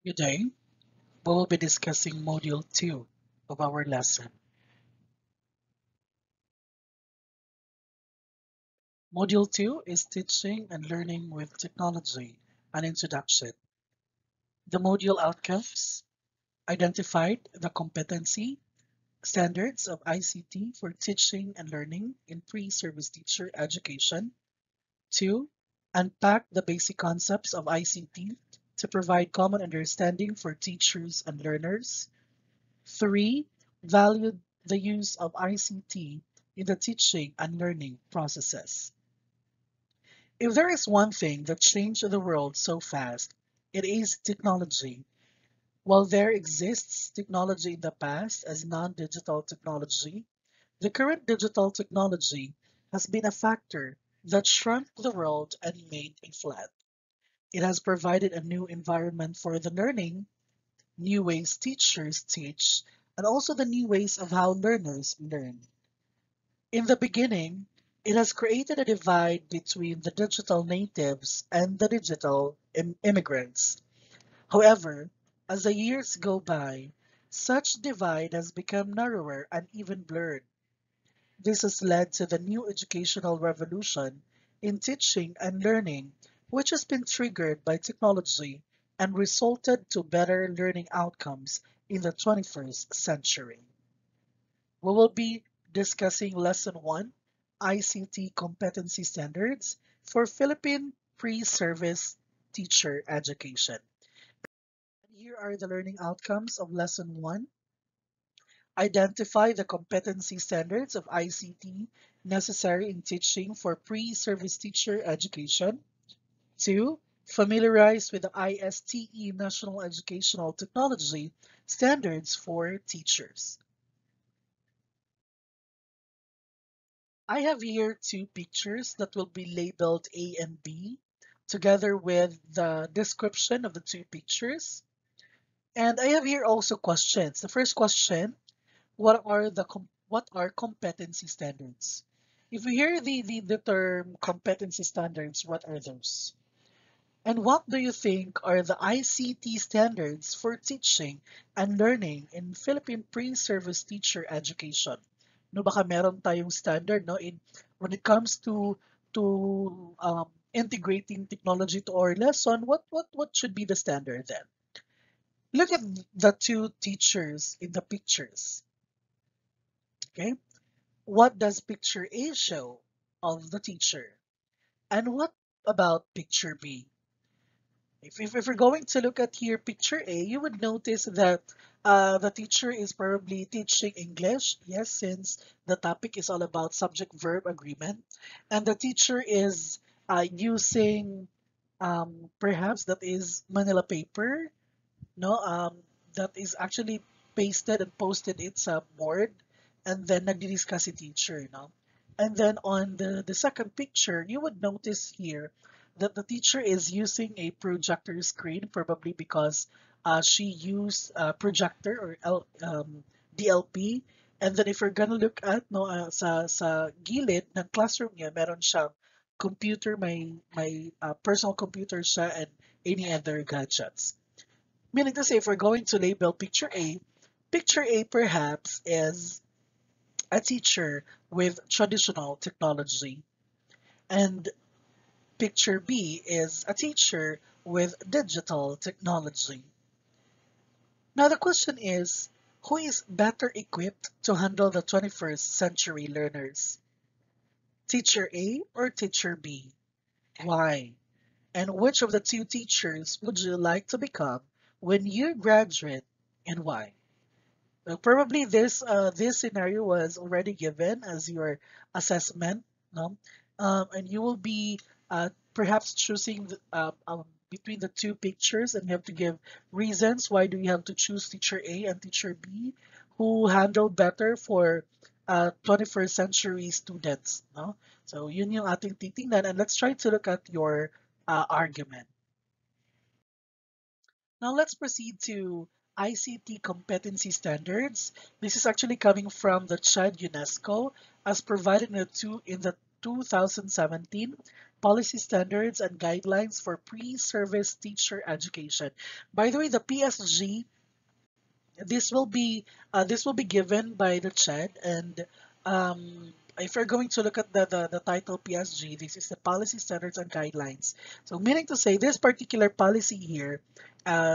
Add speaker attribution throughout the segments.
Speaker 1: Today, we will be discussing Module 2 of our lesson. Module 2 is Teaching and Learning with Technology, an Introduction. The module outcomes identified the competency standards of ICT for teaching and learning in pre-service teacher education. 2. Unpack the basic concepts of ICT to provide common understanding for teachers and learners. 3. Valued the use of ICT in the teaching and learning processes. If there is one thing that changed the world so fast, it is technology. While there exists technology in the past as non-digital technology, the current digital technology has been a factor that shrunk the world and made it flat. It has provided a new environment for the learning, new ways teachers teach, and also the new ways of how learners learn. In the beginning, it has created a divide between the digital natives and the digital immigrants. However, as the years go by, such divide has become narrower and even blurred. This has led to the new educational revolution in teaching and learning, which has been triggered by technology and resulted to better learning outcomes in the 21st century. We will be discussing Lesson 1, ICT Competency Standards for Philippine Pre-Service Teacher Education. And here are the learning outcomes of Lesson 1. Identify the competency standards of ICT necessary in teaching for pre-service teacher education. 2. Familiarize with the ISTE National Educational Technology Standards for Teachers. I have here two pictures that will be labeled A and B, together with the description of the two pictures. And I have here also questions. The first question, what are competency standards? If we hear the term competency standards, what are those? And what do you think are the ICT standards for teaching and learning in Philippine pre-service teacher education? No, baka meron tayong standard no in when it comes to integrating technology to our lesson, what should be the standard then? Look at the two teachers in the pictures. Okay? What does picture A show of the teacher? And what about picture B? If we're going to look at here picture A, you would notice that the teacher is probably teaching English, yes, since the topic is all about subject-verb agreement. And the teacher is using perhaps that is Manila paper, no, that is actually pasted and posted its board, and then nagdi-discuss si teacher, no? And then on the second picture, you would notice here that the teacher is using a projector screen, probably because she used projector or DLP. And then if you're gonna look at no sa gilid ng classroom niya, meron siyang computer, may personal computer siya and any other gadgets. Meaning to say, if we're going to label picture A perhaps is a teacher with traditional technology, and picture B is a teacher with digital technology. Now the question is, who is better equipped to handle the 21st century learners? Teacher A or teacher B? Why? And which of the two teachers would you like to become when you graduate, and why? Well, probably this scenario was already given as your assessment, no? And you will be perhaps choosing between the two pictures, and you have to give reasons why do you have to choose teacher A and teacher B, who handle better for 21st century students, no? So yun yung ating titingnan, and let's try to look at your argument. Now let's proceed to ICT competency standards. This is actually coming from the KFIT-UNESCO as provided in the 2017 Policy Standards and Guidelines for Pre-Service Teacher Education. By the way, the PSG, this will be given by the CHED, and if you're going to look at the title PSG, this is the Policy Standards and Guidelines. So meaning to say, this particular policy here,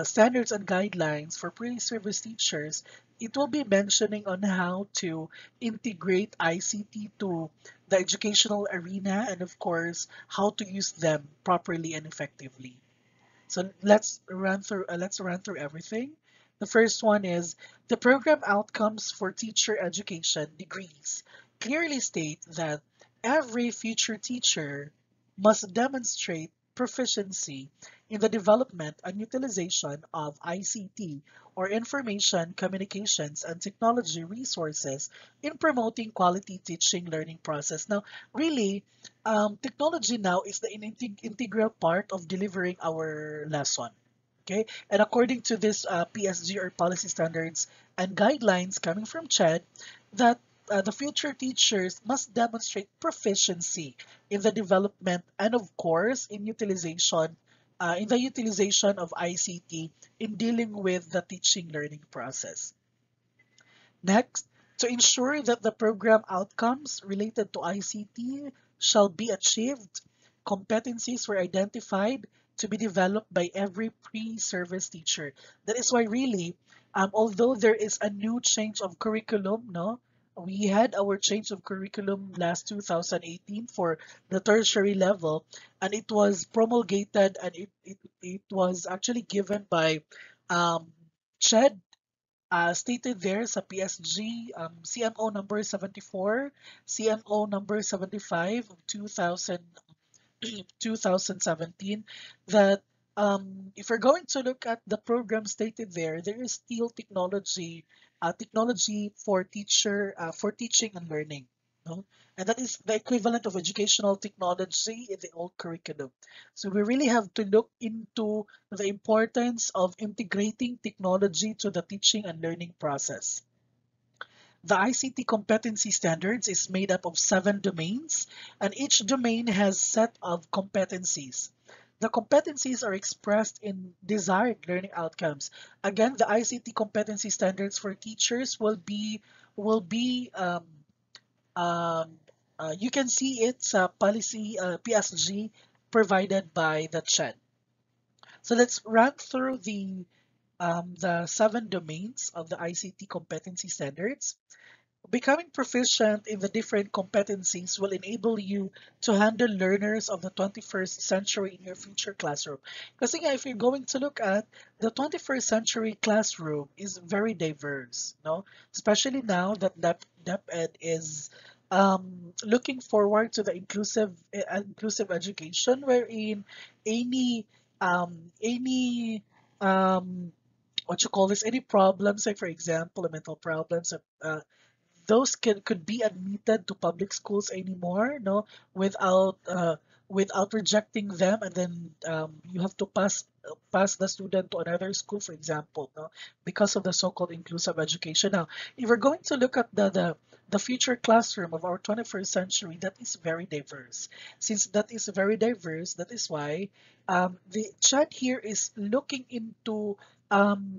Speaker 1: standards and guidelines for pre-service teachers, it will be mentioning on how to integrate ICT to the educational arena, and of course how to use them properly and effectively. So let's run through everything. The first one is the program outcomes for teacher education degrees clearly state that every future teacher must demonstrate proficiency in the development and utilization of ICT or information communications and technology resources in promoting quality teaching learning process. Now, really, technology now is the integral part of delivering our lesson. Okay, and according to this PSG or policy standards and guidelines coming from CHED, that the future teachers must demonstrate proficiency in the development and, of course, in the utilization of ICT in dealing with the teaching learning process. Next, to ensure that the program outcomes related to ICT shall be achieved, competencies were identified to be developed by every pre-service teacher. That is why really, although there is a new change of curriculum, no, we had our change of curriculum last 2018 for the tertiary level, and it was promulgated, and it was actually given by um, CHED, stated there sa PSG, CMO number 74, CMO number 75 of 2017, that if we're going to look at the program stated there, there is still technology for for teaching and learning. No? And that is the equivalent of educational technology in the old curriculum. So we really have to look into the importance of integrating technology to the teaching and learning process. The ICT competency standards is made up of 7 domains, and each domain has set of competencies. The competencies are expressed in desired learning outcomes. Again, the ICT competency standards for teachers will be you can see it's a policy PSG provided by the CHED. So let's run through the 7 domains of the ICT competency standards. Becoming proficient in the different competencies will enable you to handle learners of the 21st century in your future classroom. Because again, if you're going to look at the 21st century classroom is very diverse, no? Especially now that DepEd is looking forward to the inclusive education, wherein any any what you call this, any problems, like for example, mental problems, those could be admitted to public schools anymore, no, without without rejecting them, and then you have to pass the student to another school, for example, no, because of the so-called inclusive education. Now, if we're going to look at the future classroom of our 21st century, that is very diverse. Since that is very diverse, that is why the chat here is looking into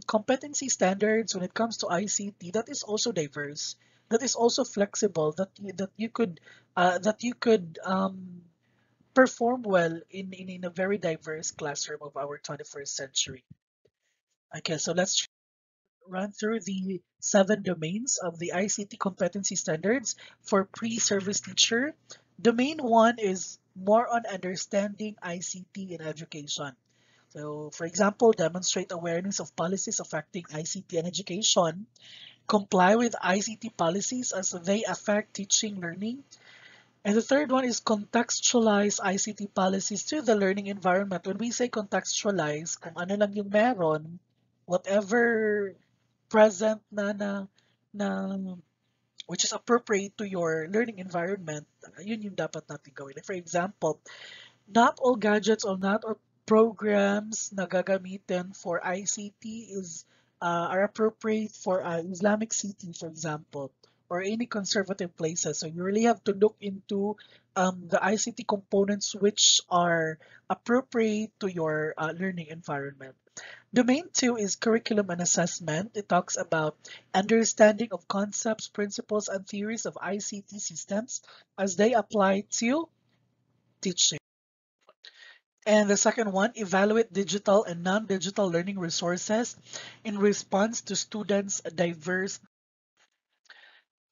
Speaker 1: competency standards when it comes to ICT that is also diverse, that is also flexible, that you could perform well in a very diverse classroom of our 21st century. Okay, so let's run through the 7 domains of the ICT competency standards for pre-service teacher. Domain 1 is more on understanding ICT in education. So, for example, demonstrate awareness of policies affecting ICT and education, comply with ICT policies as they affect teaching learning. And the third one is contextualize ICT policies to the learning environment. When we say contextualize, kung ano lang yung meron, whatever present na which is appropriate to your learning environment, yun yung dapat natin gawin. Like for example, not all gadgets or not all programs na gagamitin for ICT are appropriate for Islamic city, for example, or any conservative places. So you really have to look into the ICT components which are appropriate to your learning environment. Domain 2 is curriculum and assessment. It talks about understanding of concepts, principles, and theories of ICT systems as they apply to teaching. And the second one, evaluate digital and non-digital learning resources in response to students' diverse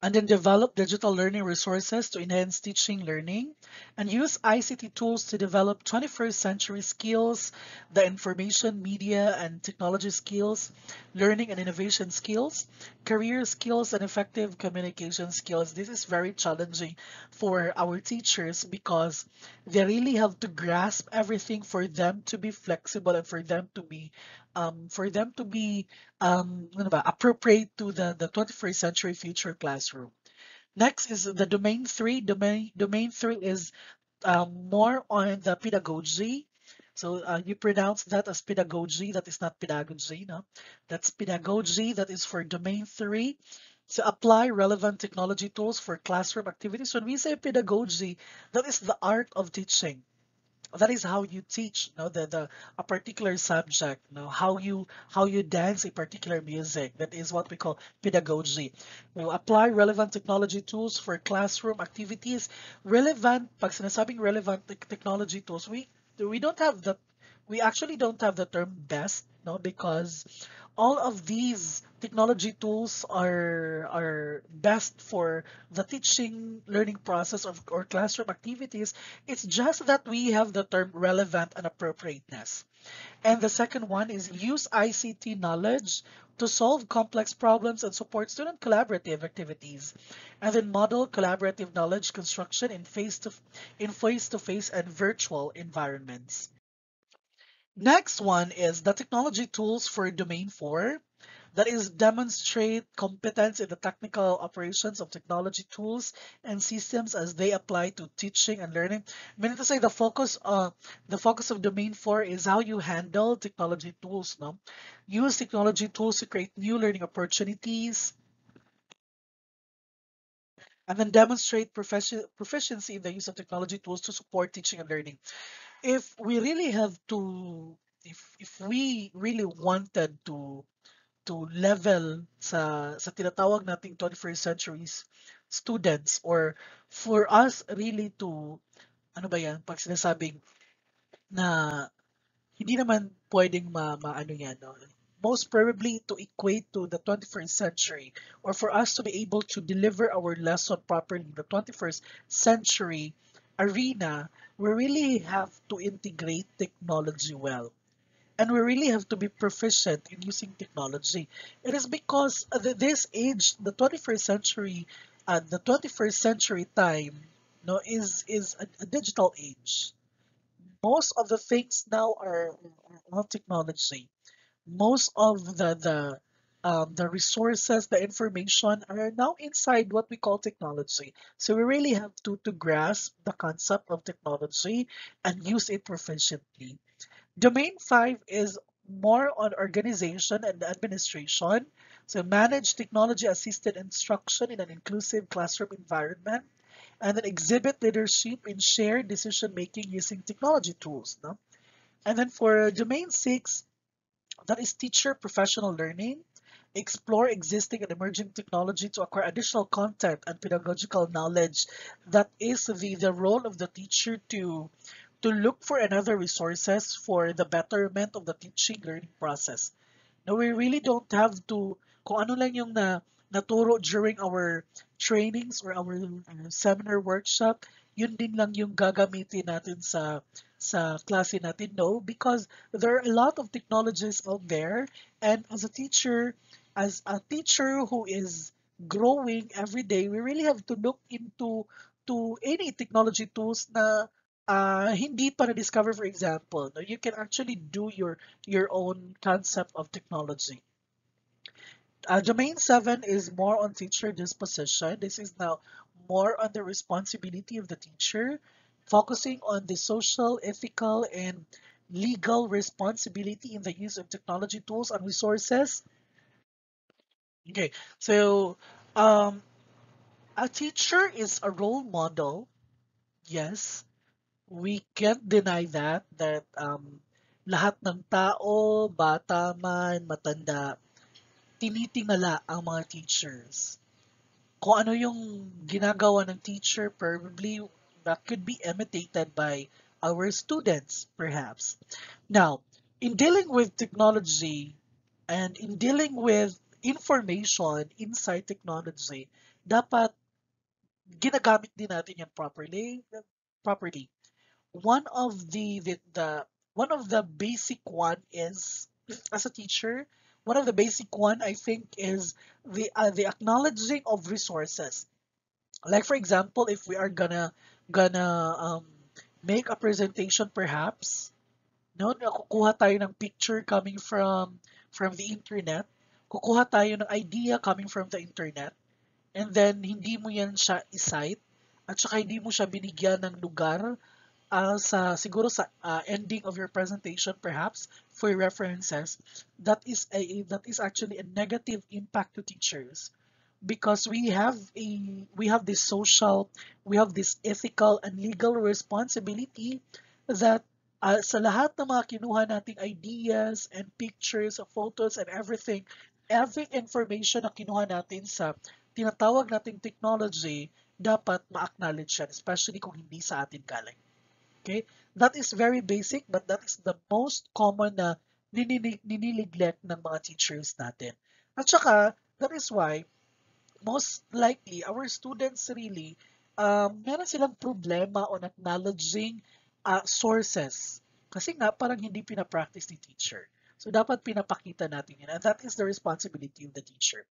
Speaker 1: and then develop digital learning resources to enhance teaching learning and use ICT tools to develop 21st century skills, the information, media, and technology skills, learning and innovation skills, career skills, and effective communication skills. This is very challenging for our teachers because they really have to grasp everything for them to be flexible and for them to be ano ba, appropriate to the 21st century future classroom. Next is the domain three. Domain three is more on the pedagogy. So you pronounce that as pedagogy. That is not pedagogy, no. That's pedagogy. That is for domain three. To apply relevant technology tools for classroom activities. When we say pedagogy, that is the art of teaching. That is how you teach, the a particular subject, how you dance a particular music. That is what we call pedagogy. You apply relevant technology tools for classroom activities. Pag sinasabing relevant technology tools, we don't have that. We actually don't have the term best, no, because all of these technology tools are best for the teaching learning process or classroom activities. It's just that we have the term relevant and appropriateness. And the second one is use ICT knowledge to solve complex problems and support student collaborative activities. And then model collaborative knowledge construction in face-to-face and virtual environments. Next one is the technology tools for domain 4. That is demonstrate competence in the technical operations of technology tools and systems as they apply to teaching and learning. Meaning to say the focus of domain 4 is how you handle technology tools, no? Use technology tools to create new learning opportunities and then demonstrate proficiency in the use of technology tools to support teaching and learning. If we really have to if we really wanted to level sa tinatawag nating 21st centuries students, or for us really to ano ba yan pag sinasabing na hindi naman pwedeng maano yan, no? Most probably to equate to the 21st century, or for us to be able to deliver our lesson properly in the 21st century arena, we really have to integrate technology well. And we really have to be proficient in using technology. It is because this age, the 21st century time, no, is a digital age. Most of the things now are on technology. Most of the resources, the information are now inside what we call technology. So we really have to grasp the concept of technology and use it proficiently. Domain 5 is more on organization and administration. So manage technology assisted instruction in an inclusive classroom environment, and then exhibit leadership in shared decision making using technology tools. No? And then for domain 6, that is teacher professional learning. Explore existing and emerging technology to acquire additional content and pedagogical knowledge. That is the role of the teacher to look for another resources for the betterment of the teaching learning process. Now, we really don't have to, kung ano lang yung naturo during our trainings or our seminar workshop, yun din lang yung gagamitin natin sa klase natin. No, because there are a lot of technologies out there, and as a teacher who is growing every day, we really have to look into to any technology tools na hindi pa na-discover. For example, no, you can actually do your own concept of technology. Domain 7 is more on teacher disposition. This is now more on the responsibility of the teacher, focusing on the social, ethical, and legal responsibility in the use of technology tools and resources. Okay, so um, A teacher is a role model. Yes, we can't deny that lahat ng tao, bata man, matanda, tinitingala ang mga teachers. Kung ano yung ginagawa ng teacher, probably that could be imitated by our students, perhaps. Now, in dealing with technology and in dealing with information inside technology, dapat ginagamit din natin yan properly. One of the one of the basic one is as a teacher, one of the basic one I think is the acknowledging of resources. Like for example, if we are gonna make a presentation perhaps, no, na kukuha tayo ng picture coming from the internet, kukuha tayo ng idea coming from the internet, and then hindi mo yan siya i-cite, at saka hindi mo siya binigyan ng lugar sa siguro sa ending of your presentation perhaps for references, that is actually a negative impact to teachers because we have this social, we have this ethical and legal responsibility that sa lahat ng mga kinuha nating ideas and pictures, photos and everything, every information na kinuha natin sa tinatawag nating technology, dapat ma-acknowledge yan, especially kung hindi sa atin galing. Okay? That is very basic, but that is the most common na ninineglect ng mga teachers natin. At saka, that is why most likely our students really meron silang problema on acknowledging sources kasi nga parang hindi pinapractice ni teacher, so dapat pinapakita natin yun, and that is the responsibility of the teacher.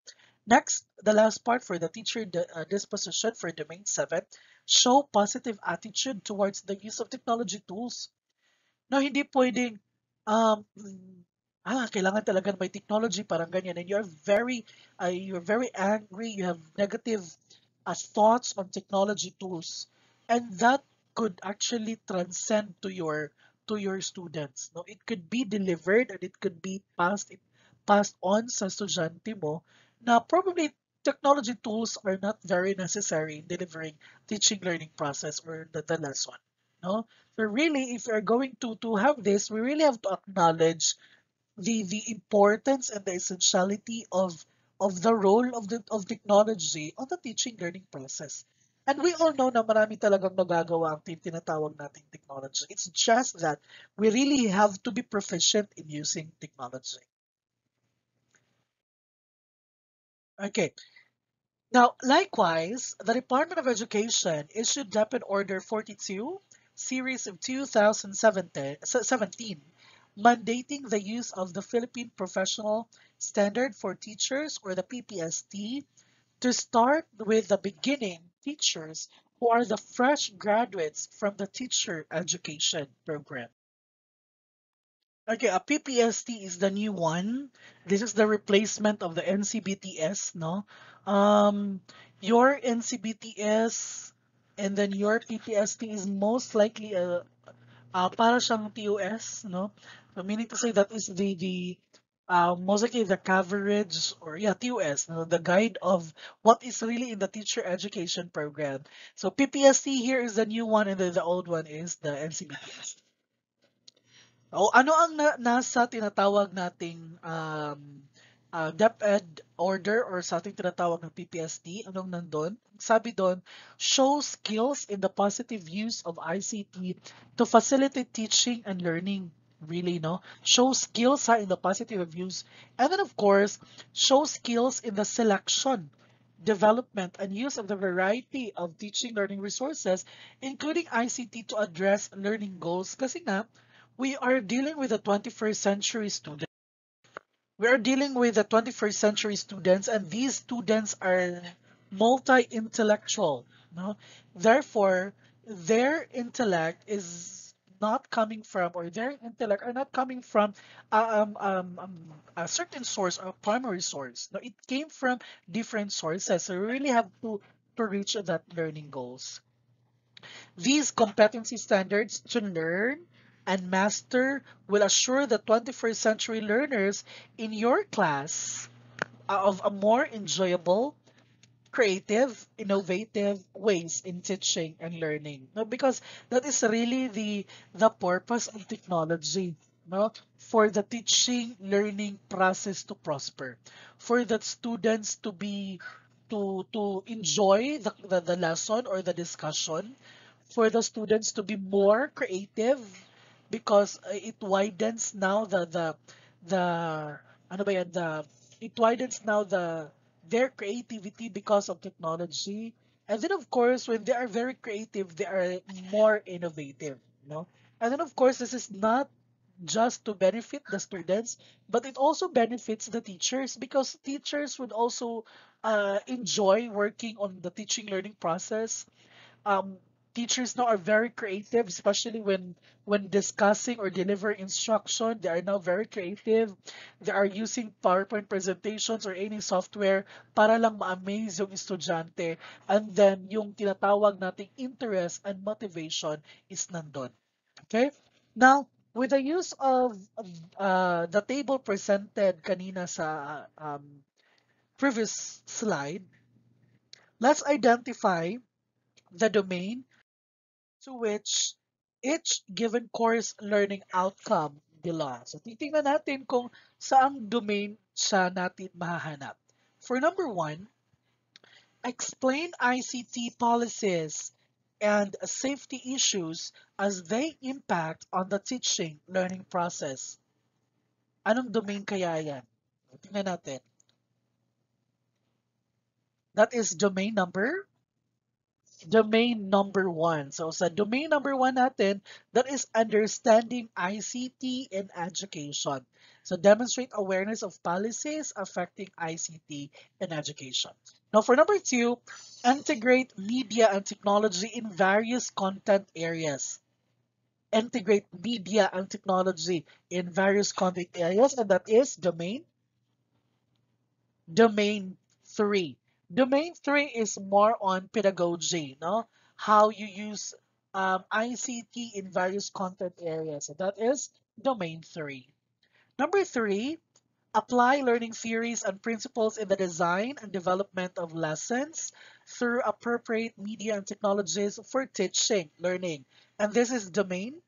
Speaker 1: Next, the last part for the teacher disposition for domain 7, show positive attitude towards the use of technology tools. No, hindi pwedeng, um, kailangan talaga may technology, parang ganyan. And you're very angry, you have negative thoughts on technology tools. And that could actually transcend to your students. No, it could be delivered and it could be passed on sa estudyante mo na probably technology tools are not very necessary in delivering teaching learning process or the lesson. No? So really, if we're going to have this, we really have to acknowledge the importance and the essentiality of the role of technology on the teaching learning process. And we all know na marami talagang nagagawa ang tinatawag nating technology. It's just that we really have to be proficient in using technology. Okay. Now, likewise, the Department of Education issued DepEd Order 42, Series of 2017, mandating the use of the Philippine Professional Standard for Teachers, or the PPST, to start with the beginning teachers who are the fresh graduates from the teacher education program. Okay, a PPST is the new one. This is the replacement of the NCBTS, no? Your NCBTS and then your PPST is most likely para siyang TOS, no? So meaning to say that is the most likely the coverage, or yeah, TOS, no? The guide of what is really in the teacher education program. So PPST here is the new one, and then the old one is the NCBTS. O ano ang nasa tinatawag nating DepEd order or sa ating tinatawag ng PPSD? Anong nandun? Sabi doon, show skills in the positive use of ICT to facilitate teaching and learning. Really, no? Show skills in the positive use. And then, of course, show skills in the selection, development, and use of the variety of teaching learning resources, including ICT to address learning goals. Kasi nga, we are dealing with the 21st century students. We are dealing with the 21st century students, and these students are multi-intellectual. No? Therefore, their intellect is not coming from, or their intellect are not coming from a certain source or primary source. No, it came from different sources. So we really have to reach that learning goals. These competency standards to learn and master will assure the 21st century learners in your class of a more enjoyable, creative, innovative ways in teaching and learning. No, because that is really the purpose of technology, no, for the teaching learning process to prosper, for the students to be to enjoy the lesson or the discussion, for the students to be more creative because it widens now the ano ba yan, it widens now their creativity because of technology. And then of course when they are very creative they are more innovative, you know. And then of course this is not just to benefit the students, but it also benefits the teachers because teachers would also enjoy working on the teaching learning process. um, Teachers now are very creative, especially when discussing or delivering instruction. They are now very creative. They are using PowerPoint presentations or any software para lang ma-amaze yung estudyante. And then yung tinatawag nating interest and motivation is nandun. Okay? Now, with the use of the table presented kanina sa previous slide, let's identify the domain to which each given course learning outcome belongs. So titingnan natin kung saang domain siya natin mahahanap. For number one, explain ICT policies and safety issues as they impact on the teaching learning process. Anong domain kaya yan? Tingnan natin. That is domain number one. So sa domain number one natin, that is understanding ICT in education. So demonstrate awareness of policies affecting ICT in education. Now for number two, integrate media and technology in various content areas. Integrate media and technology in various content areas, and that is domain three. Domain three is more on pedagogy, no? How you use ICT in various content areas. So that is domain three. Number three, apply learning theories and principles in the design and development of lessons through appropriate media and technologies for teaching, learning. And this is domain?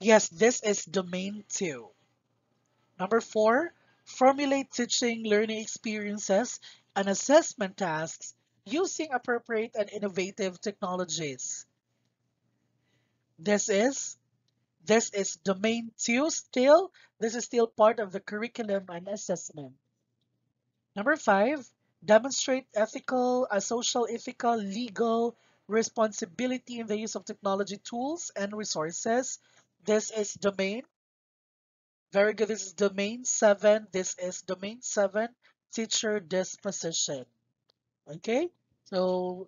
Speaker 1: Yes, this is domain two. Number four, formulate teaching learning experiences and assessment tasks using appropriate and innovative technologies. This is this is domain two still. This is still part of the curriculum and assessment. Number five, demonstrate social, ethical, legal responsibility in the use of technology tools and resources. This is domain. Very good. This is domain seven. This is domain seven, teacher disposition. Okay. So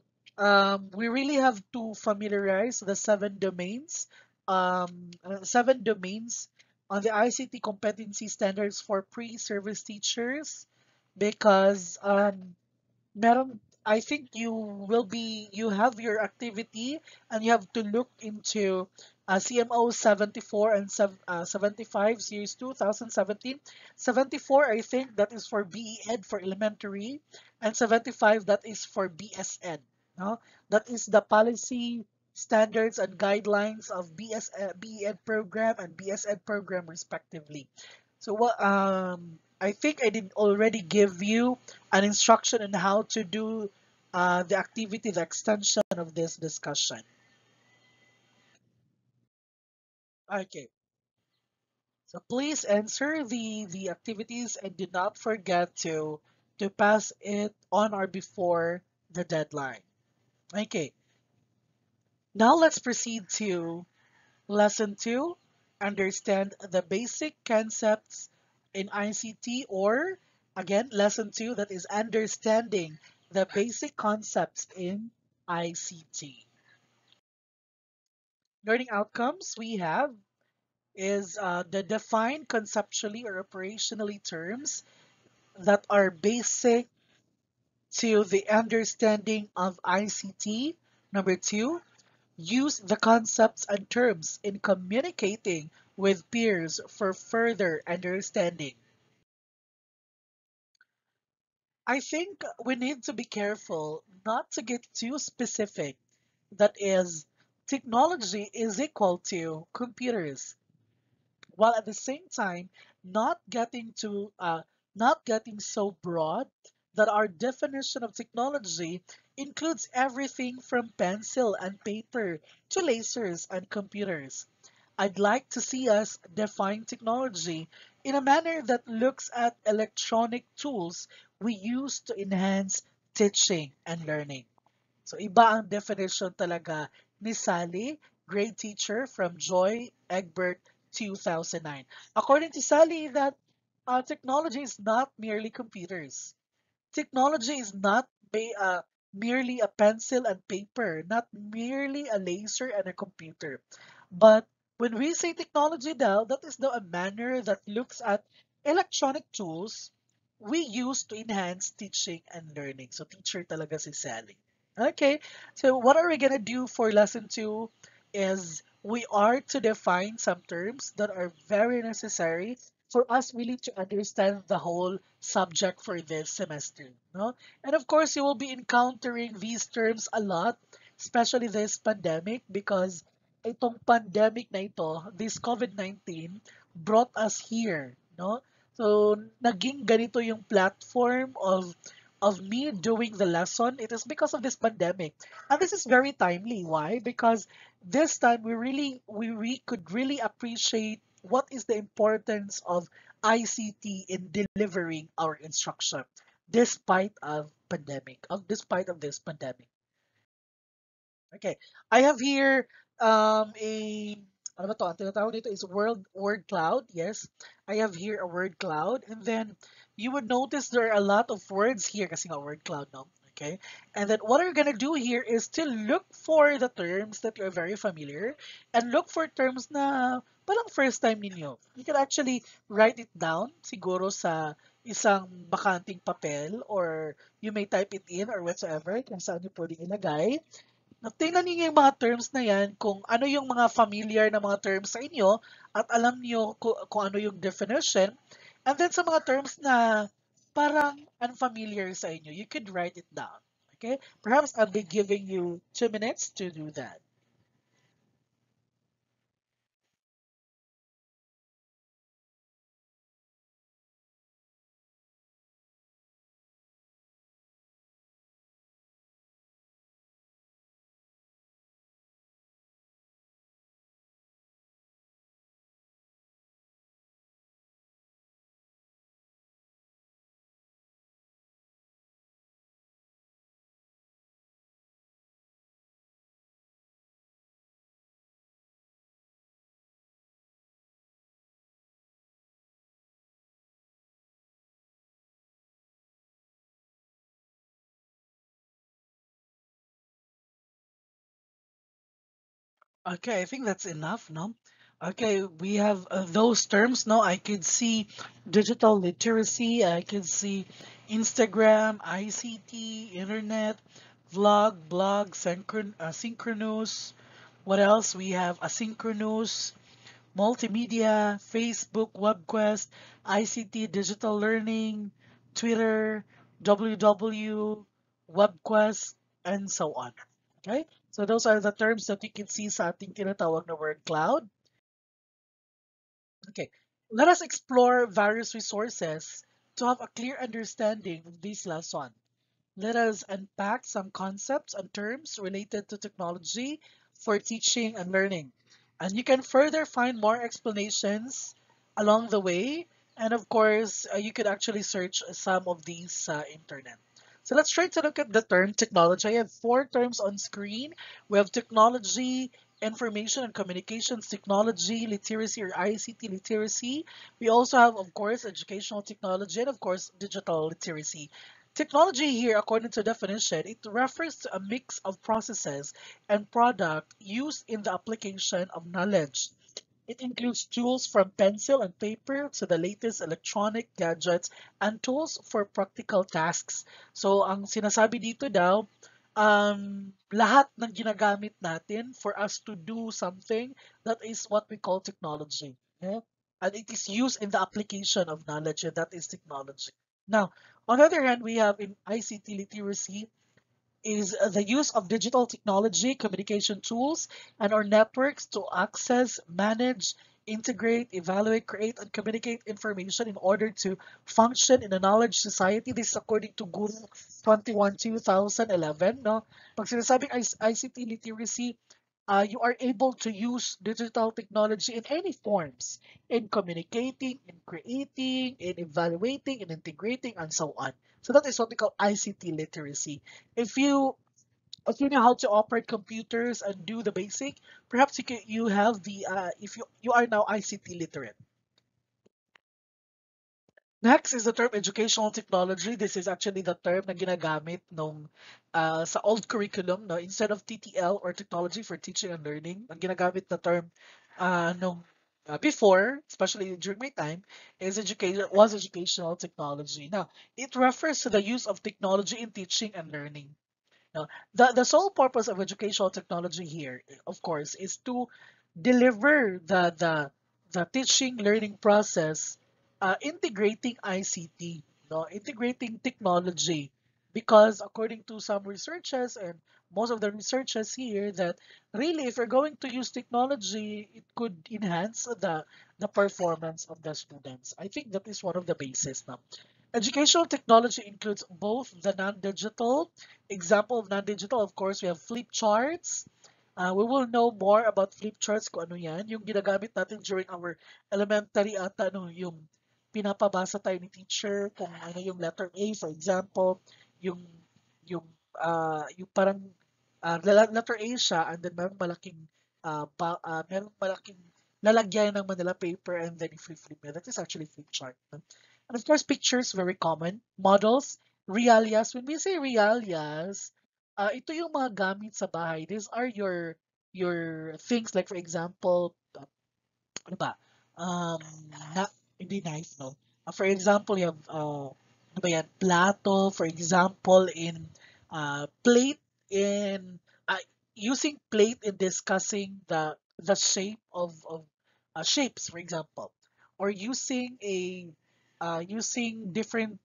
Speaker 1: we really have to familiarize the seven domains on the ICT competency standards for pre-service teachers because Madam, I think you have your activity and you have to look into CMO 74 and 75 series 2017. 74, I think that is for BE Ed for elementary and 75 that is for BSN. No? That is the policy standards and guidelines of BE Ed program and BSN program respectively. So what I think I did already give you an instruction on how to do the activity, the extension of this discussion. Okay, so please answer the activities and do not forget to pass it on or before the deadline. Okay, now let's proceed to lesson 2. Understand the basic concepts in ICT, or again, lesson 2, that is understanding the basic concepts in ICT. Learning outcomes we have is the define conceptually or operationally terms that are basic to the understanding of ICT. Number 2, use the concepts and terms in communicating with peers for further understanding. I think we need to be careful not to get too specific. That is, technology is equal to computers, while at the same time not getting to not getting so broad that our definition of technology includes everything from pencil and paper to lasers and computers. I'd like to see us define technology in a manner that looks at electronic tools we use to enhance teaching and learning. So iba ang definition talaga ni Sally, grade teacher from Joy Egbert 2009. According to Sally, that technology is not merely computers. Technology is not merely a pencil and paper, not merely a laser and a computer. But when we say technology now, that is now a manner that looks at electronic tools we use to enhance teaching and learning. So teacher talaga si Sally. Okay, so what are we gonna do for lesson 2 is we are to define some terms that are very necessary for us really to understand the whole subject for this semester. No? And of course, you will be encountering these terms a lot, especially this pandemic, because itong pandemic na ito, this COVID-19, brought us here. No? So, naging ganito yung platform of me doing the lesson. It is because of this pandemic. And this is very timely. Why? Because this time we could really appreciate what is the importance of ICT in delivering our instruction despite of this pandemic. Okay. I have here a ano ba to? Ang tinatawag dito is word cloud. Yes. I have here a word cloud, and then you would notice there are a lot of words here kasi nga word cloud, no? Okay. And then what we're gonna do here is to look for the terms that you're very familiar and look for terms na parang first time ninyo. You can actually write it down siguro sa isang bakanting papel, or you may type it in or whatsoever kung saan nyo pwedeng ilagay. Tingnan niyo yung mga terms na yan, kung ano yung mga familiar na mga terms sa inyo at alam niyo kung ano yung definition. And then sa mga terms na parang unfamiliar sa inyo, you could write it down. Okay? Perhaps I'll be giving you 2 minutes to do that. Okay, I think that's enough, no? Okay, we have those terms, no? I could see digital literacy, I could see Instagram, ICT, internet, vlog, blog, synchronous. What else? We have asynchronous, multimedia, Facebook, WebQuest, ICT, digital learning, Twitter, WW, WebQuest, and so on. Okay? So those are the terms that you can see sa ating tinatawag na word cloud. Okay. Let us explore various resources to have a clear understanding of this lesson. Let us unpack some concepts and terms related to technology for teaching and learning. And you can further find more explanations along the way. And of course, you could actually search some of these internet. So let's try to look at the term technology. I have 4 terms on screen. We have technology, information and communications technology, literacy or ICT literacy. We also have, of course, educational technology and, of course, digital literacy. Technology here, according to definition, it refers to a mix of processes and product used in the application of knowledge. It includes tools from pencil and paper to the latest electronic gadgets and tools for practical tasks. So, ang sinasabi dito daw, lahat ng ginagamit natin for us to do something, that is what we call technology. Yeah? And it is used in the application of knowledge, and that is technology. Now, On the other hand, we have in ICT literacy is the use of digital technology, communication tools, and our networks to access, manage, integrate, evaluate, create, and communicate information in order to function in a knowledge society. This is according to Guru 21, 2011. No? Pag sinasabing ICT literacy, you are able to use digital technology in any forms, in communicating, in creating, in evaluating, in integrating, and so on. So that is what we call ICT literacy. If you if you know how to operate computers and do the basic, perhaps you have the if you are now ICT literate. Next is the term educational technology. This is actually the term na ginagamit nung sa old curriculum, no, instead of TTL or technology for teaching and learning. Ang ginagamit na term nung before, especially during my time, is educational technology. Now, it refers to the use of technology in teaching and learning. No, the sole purpose of educational technology here, of course, is to deliver the teaching learning process, integrating ICT, no, integrating technology, because according to some researchers and most of the researchers here, that really if you're going to use technology, it could enhance the performance of the students. I think that is one of the bases now. Educational technology includes both the non-digital. Example of non-digital, of course, we have flip charts. We will know more about flip charts kung ano yan. Yung ginagamit natin during our elementary ata, no, yung pinapabasa tayo ni teacher kung ano yung letter A, for example, yung yung yung parang letter A siya and then merong malaking lalagyan ng Manila paper and then i-flip niya. That is actually flip chart. No? And of course, pictures, very common. Models, realias. When we say realias, ito yung mga gamit sa bahay. These are your things like for example, ano ba? Um, na, hindi knife, no? For example, you have, ano ba yan? Plato, for example, in plate in, using plate in discussing the shape of shapes, for example. Or using using different,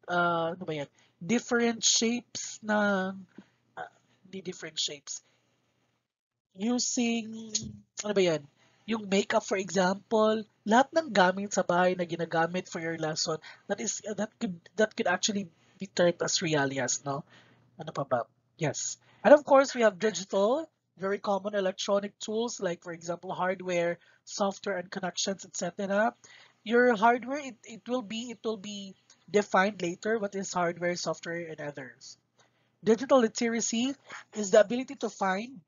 Speaker 1: ano ba yan? Different shapes na, hindi different shapes using, ano ba yan? Yung makeup, for example, lahat ng gamit sa bahay na ginagamit for your lesson, that could actually be termed as realias, no? Ano pa ba? Yes. And of course, we have digital, very common electronic tools like, for example, hardware, software, and connections, etc. Your hardware, it will be defined later. What is hardware, software, and others? Digital literacy is the ability to find,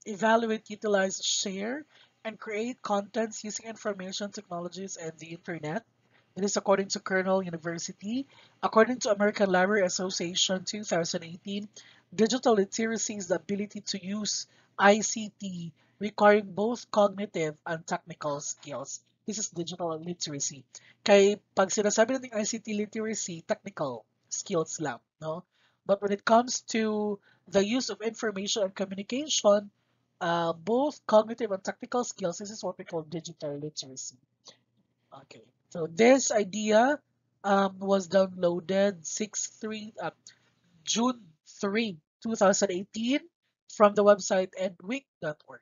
Speaker 1: evaluate, utilize, share, and create contents using information technologies and the internet. It is according to Cornell University. According to American Library Association 2018, digital literacy is the ability to use ICT requiring both cognitive and technical skills. This is digital literacy. Kay pag sinasabi natin ICT literacy, technical skills lang, no? But when it comes to the use of information and communication, both cognitive and technical skills, this is what we call digital literacy. Okay, so this idea was downloaded June 3, 2018 from the website edweek.org.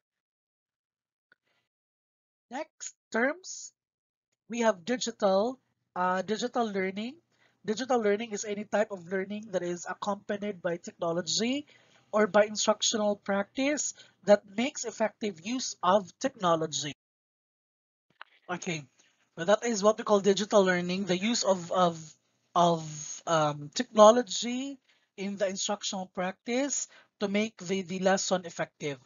Speaker 1: Next terms, we have digital learning. Digital learning is any type of learning that is accompanied by technology or by instructional practice that makes effective use of technology. Okay, well, that is what we call digital learning, the use of technology in the instructional practice to make the lesson effective.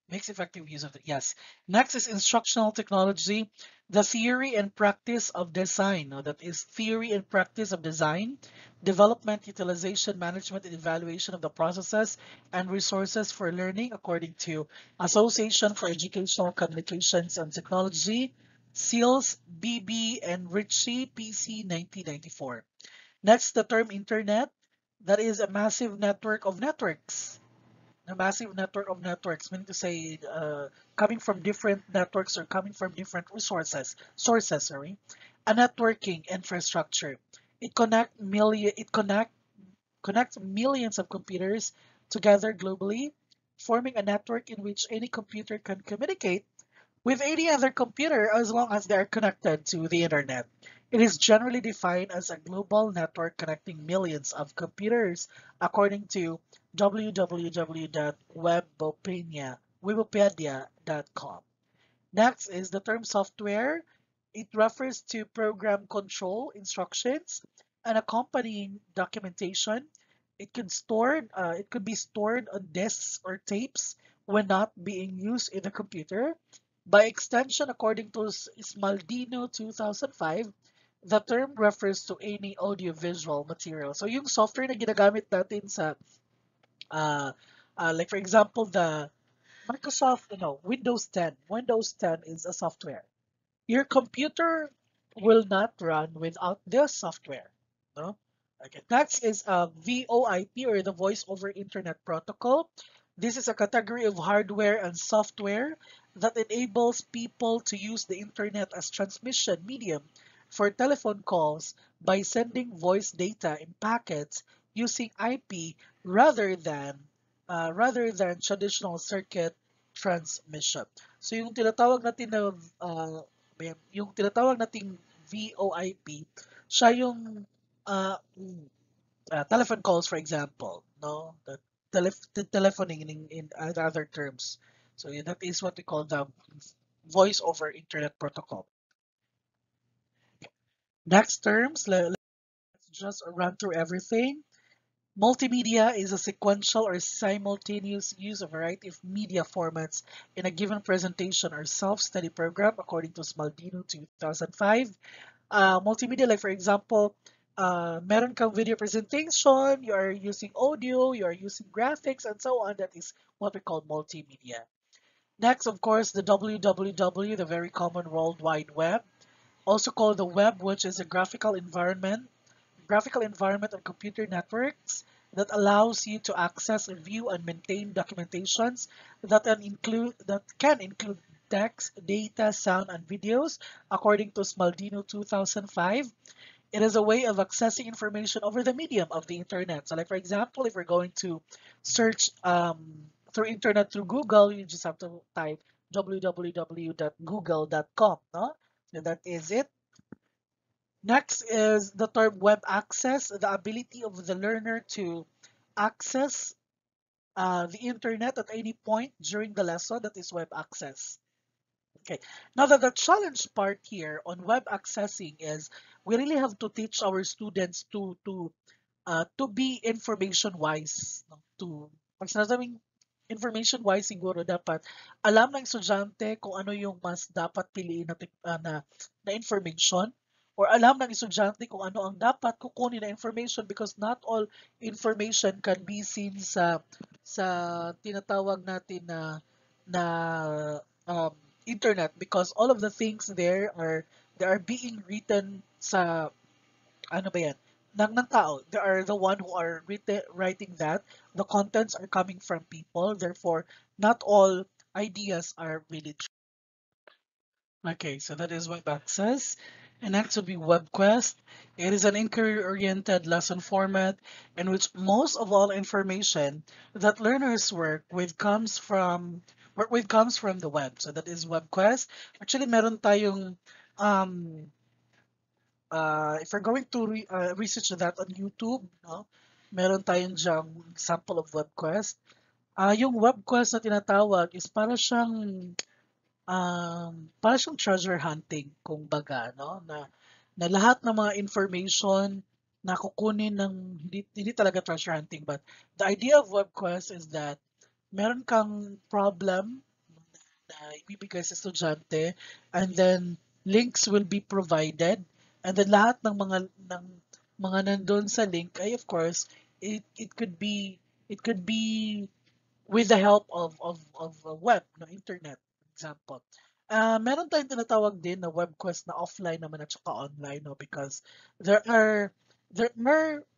Speaker 1: Makes effective use of it. Yes. Next is instructional technology, the theory and practice of design. Now, that is theory and practice of design, development, utilization, management, and evaluation of the processes and resources for learning according to Association for Educational Communications and Technology, SEALS, BB, and Ritchie, PC 1994. Next, the term internet. That is a massive network of networks, a massive network of networks, meaning to say coming from different networks or coming from different sources, sorry, a networking infrastructure. It connects millions of computers together globally, forming a network in which any computer can communicate with any other computer as long as they are connected to the internet. It is generally defined as a global network connecting millions of computers, according to www.webopedia.com. Next is the term software. It refers to program control instructions and accompanying documentation. It could be stored on disks or tapes when not being used in the computer. By extension, according to Smaldino 2005, the term refers to any audiovisual material. So yung software na ginagamit natin sa like for example the Microsoft, Windows 10. Windows 10 is a software. Your computer will not run without this software. No? Okay. Next is VoIP, or the Voice over Internet Protocol. This is a category of hardware and software that enables people to use the internet as transmission medium for telephone calls by sending voice data in packets using IP rather than traditional circuit transmission. So yung tinatawag nating VoIP, siya yung uh, telephone calls, for example, no? The telephoning in other terms. So yeah, that is what we call the voice over internet protocol. Next terms, let's just run through everything. Multimedia is a sequential or simultaneous use of a variety of media formats in a given presentation or self-study program, according to Smaldino 2005. Multimedia, like for example, meron kang video presentation, you are using audio, you are using graphics, and so on. That is what we call multimedia. Next, of course, the www, the very common World Wide Web, also called the web, which is a graphical environment on computer networks that allows you to access, view, and maintain documentations that can include text, data, sound, and videos, according to Smaldino 2005. It is a way of accessing information over the medium of the internet. So, like for example, if we're going to search through internet through Google, you just have to type www.google.com. No? So that is it. Next is the term web access, the ability of the learner to access the internet at any point during the lesson. That is web access. Okay, now the challenge part here on web accessing is we really have to teach our students to be information wise, no? Pag sinasabing information wise, siguro dapat alam ng estudyante kung ano yung mas dapat piliin na information, or alam ng estudyante kung ano ang dapat kukunin na information, because not all information can be seen sa tinatawag natin na um, internet, because all of the things there are they are being written sa ano ba yan? Ng tao. They are the one who are writing that. The contents are coming from people. Therefore, not all ideas are really true. Okay, so that is web access. And next would be WebQuest. It is an inquiry-oriented lesson format in which most of all information that learners work with comes from the web. So that is WebQuest. Actually, meron tayong um, if we're going to research that on YouTube, no, meron tayong dyang sample of WebQuest. Yung WebQuest na tinatawag is para siyang treasure hunting, kung baga, no, na lahat ng mga information na kukunin ng hindi talaga treasure hunting, but the idea of WebQuest is that meron kang problem na ibibigay sa estudyante, and then links will be provided, and then lahat ng mga nandun sa link ay, of course, it could be with the help of a web, no, internet, for example. Meron tayong tinatawag din na web quest na offline naman at saka online, no, because there are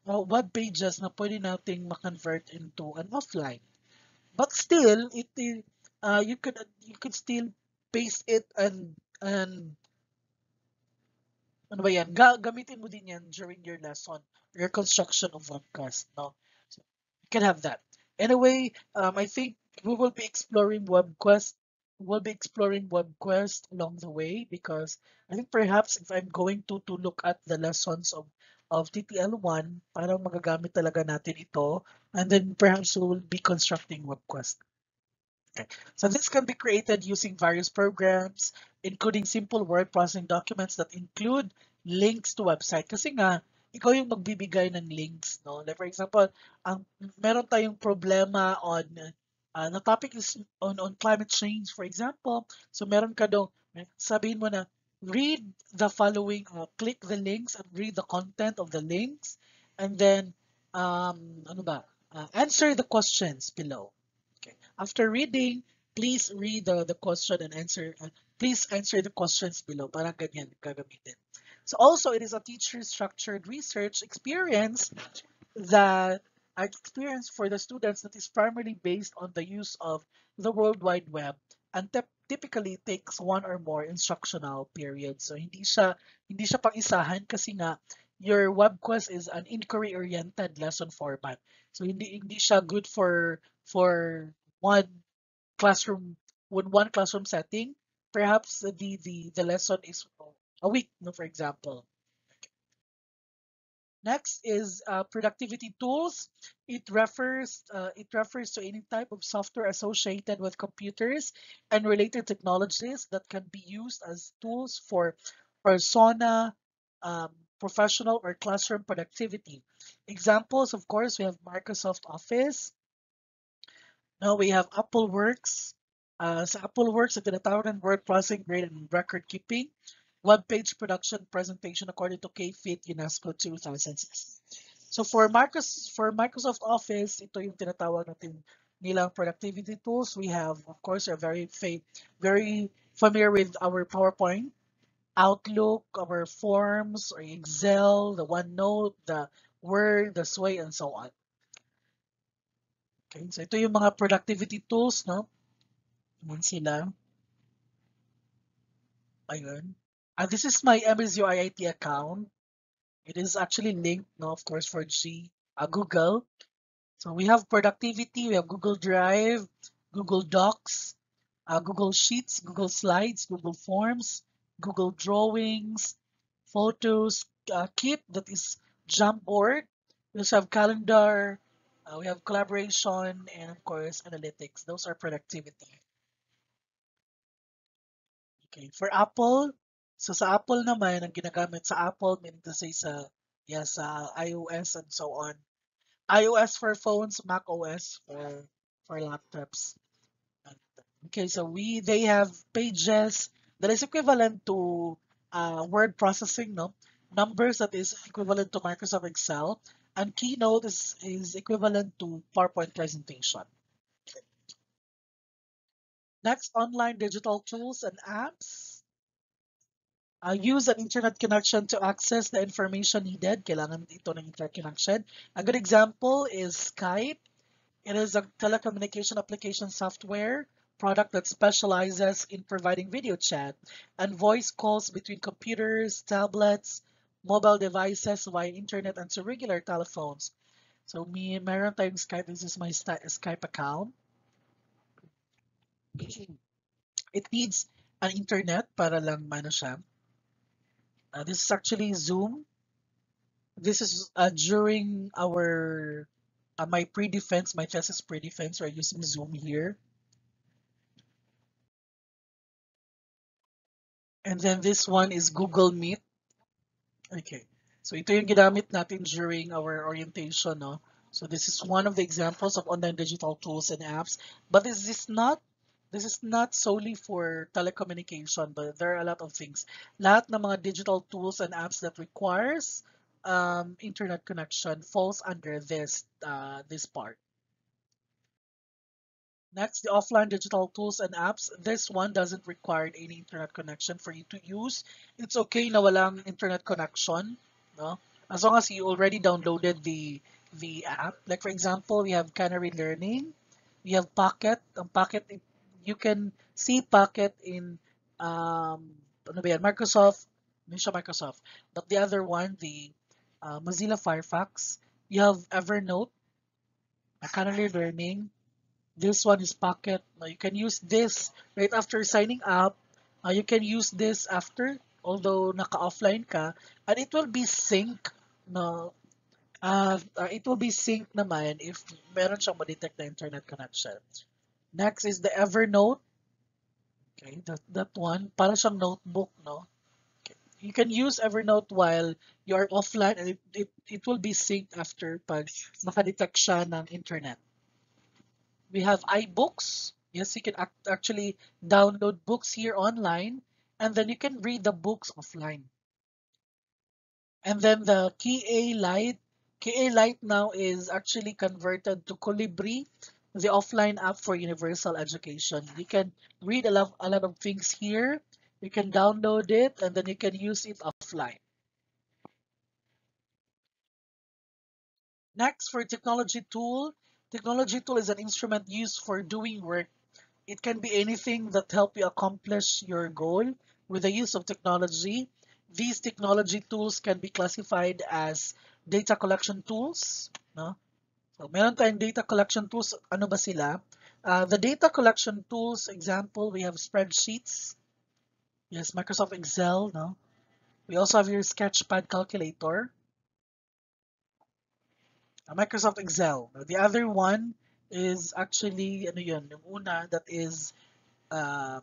Speaker 1: web pages na pwede nating ma-convert into an offline. But still, you could still paste it and Ano ba yan? Gamitin mo din yan during your lesson, your construction of webcast, no? So, you can have that. Anyway, I think we will be exploring webquest. We'll be exploring webquest along the way because I think perhaps if I'm going to look at the lessons of TTL1, parang magagamit talaga natin ito, and then perhaps we will be constructing webquest. Okay. So this can be created using various programs, including simple word processing documents that include links to website. Kasi nga, ikaw yung magbibigay ng links, no? Like for example, meron tayong problema on, the topic is on climate change, for example. So meron ka daw, sabihin mo na, read the following, click the links and read the content of the links, and then, ano ba, answer the questions below. Okay. After reading, please read the question and answer. Please answer the questions below. Parang ganyan gagamitin. So also, it is a teacher-structured research experience that experience for the students that is primarily based on the use of the World Wide Web and typically takes one or more instructional periods. So hindi siya pang-isahan kasi nga your web quest is an inquiry-oriented lesson format. So hindi siya good for one classroom one classroom setting. Perhaps the lesson is a week, no, for example. Next is productivity tools. It refers to any type of software associated with computers and related technologies that can be used as tools for persona, professional or classroom productivity. Examples, of course, we have Microsoft Office. Now we have Apple Works. Sa Apple Works, ito tinatawag ng word processing, grade, and record keeping. Web page production presentation according to KFIT-UNESCO 2006. So for Microsoft Office, ito yung tinatawag natin nilang productivity tools. We have, of course, are very familiar with our PowerPoint, Outlook, our forms, or Excel, the OneNote, the Word, the Sway, and so on. Okay, so ito yung mga productivity tools, no? Yan sila. Ayun. This is my MSUIIT account. It is actually linked, no, of course, for Google. So we have productivity, we have Google Drive, Google Docs, Google Sheets, Google Slides, Google Forms, Google Drawings, Photos, Keep, that is Jamboard. We also have Calendar, we have Collaboration, and of course, Analytics. Those are productivity. Okay, for Apple, so sa Apple naman, ang ginagamit sa Apple, meaning to say sa iOS and so on. iOS for phones, Mac OS for laptops. Okay, so they have Pages that is equivalent to word processing, no? Numbers that is equivalent to Microsoft Excel, and Keynote is equivalent to PowerPoint presentation. Next, online digital tools and apps. Use an internet connection to access the information needed. Kailangan ito ng internet connection. A good example is Skype. It is a telecommunication application software product that specializes in providing video chat and voice calls between computers, tablets, mobile devices via internet and to regular telephones. So meron tayong Skype. This is my Skype account. It needs an internet para lang siya. This is actually Zoom. This is during my pre-defense, my thesis pre-defense. We're using Zoom here. And then this one is Google Meet. Okay. So ito yung ginamit natin during our orientation, no? So this is one of the examples of online digital tools and apps. But this is not solely for telecommunication, but there are a lot of things. Lahat ng mga digital tools and apps that requires internet connection falls under this part. Next, the offline digital tools and apps. This one doesn't require any internet connection for you to use. It's okay na walang internet connection, no? As long as you already downloaded the app. Like for example, we have Canary Learning. We have Pocket. Pocket, you can see Pocket in ano ba yan? Microsoft Misha Microsoft. But the other one, the Mozilla Firefox, you have Evernote, Canary Learning. This one is Pocket. Now you can use this right after signing up. You can use this after, although naka-offline ka, and it will be sync. No, it will be sync naman if meron siyang ma-detect na internet connection. Next is the Evernote. Okay, that one, para siyang notebook, no? You can use Evernote while you are offline and it will be synced after pag nakadetect siya ng internet. We have iBooks. Yes, you can actually download books here online and then you can read the books offline. And then the KA Lite. KA Lite now is actually converted to Colibri, the offline app for universal education. You can read a lot of things here. You can download it and then you can use it offline. Next, for technology tool. Technology tool is an instrument used for doing work. It can be anything that help you accomplish your goal with the use of technology. These technology tools can be classified as data collection tools. No? So, meron tayong data collection tools. Ano ba sila? The data collection tools, example, we have spreadsheets. Yes, Microsoft Excel. No? We also have your Sketchpad calculator. Microsoft Excel. The other one is actually, ano yun, yung una, that is, um,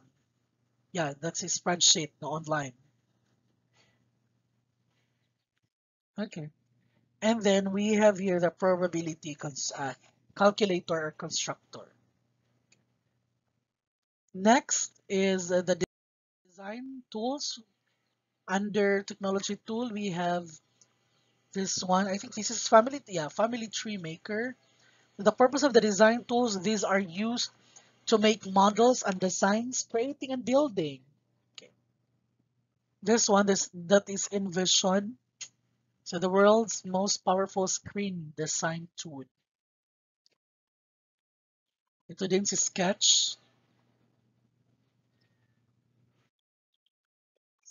Speaker 1: yeah, that's a spreadsheet no, online. Okay. And then we have here the probability calculator or constructor. Next is the design tools. Under technology tool, we have this one. I think this is family tree maker. The purpose of the design tools, these are used to make models and designs, creating and building. Okay. This one that is Envision. So the world's most powerful screen design tool. Ito din si Sketch.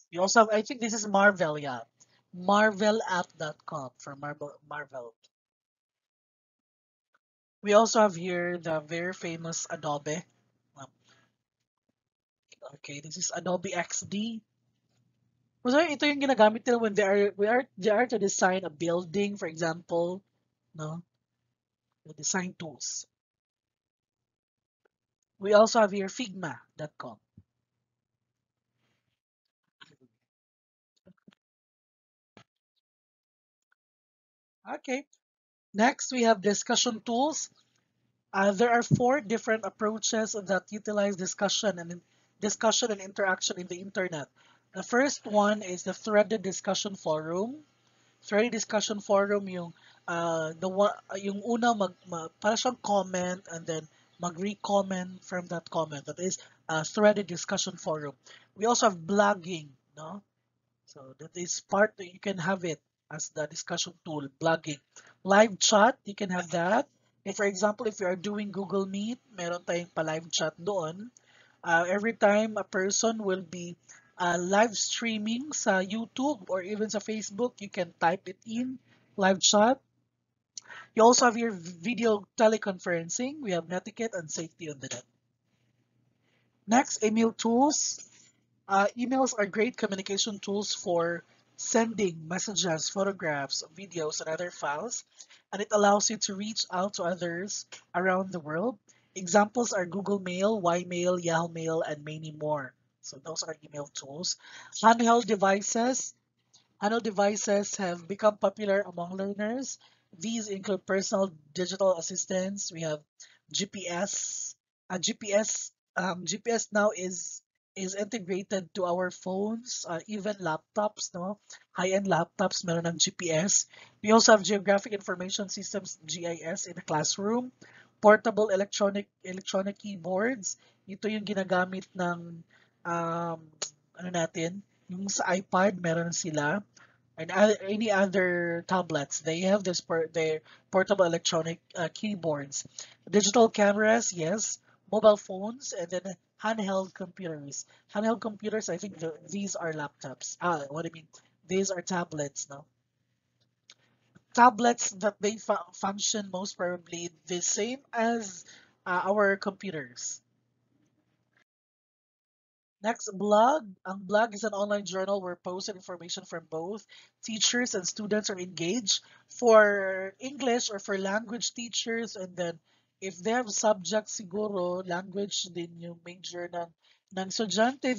Speaker 1: You also have, I think this is Marvel, yeah. Marvelapp.com for Marvel. We also have here the very famous Adobe. Um, Okay, this is Adobe XD. So ito yung ginagamit nila when they are to design a building, for example, no, the design tools. We also have here Figma.com. Okay. Next, we have discussion tools. There are four different approaches that utilize discussion and interaction in the internet. The first one is the threaded discussion forum. Threaded discussion forum yung una para siyang comment and then mag-re-comment from that comment. That is a threaded discussion forum. We also have blogging, no? So that is part that you can have it as the discussion tool, blogging. Live chat, you can have that. If, for example, if you are doing Google Meet, meron tayong pa-live chat doon. Every time a person will be live streaming sa YouTube or even sa Facebook, you can type it in, live chat. You also have your video teleconferencing. We have netiquette and safety on the net. Next, email tools. Emails are great communication tools for sending messages, photographs, videos, and other files, and it allows you to reach out to others around the world. Examples are Google Mail, Ymail, Yahoo Mail, and many more. So those are email tools. Handheld devices. Handheld devices have become popular among learners. These include personal digital assistants. We have GPS. GPS now is integrated to our phones, even laptops, no? High-end laptops meron ng GPS. We also have geographic information systems, GIS, in the classroom. Portable electronic keyboards. Ito yung ginagamit ng ano natin, yung sa iPad meron sila and any other tablets. They have their portable electronic keyboards. Digital cameras, yes. Mobile phones, and then handheld computers. Handheld computers, I think these are laptops. What I mean, these are tablets, no? Tablets that they function most probably the same as our computers. Next, blog. Ang blog is an online journal where posted information from both teachers and students are engaged. For English or for language teachers, and then if they have subject siguro, language din yung major ng estudyante,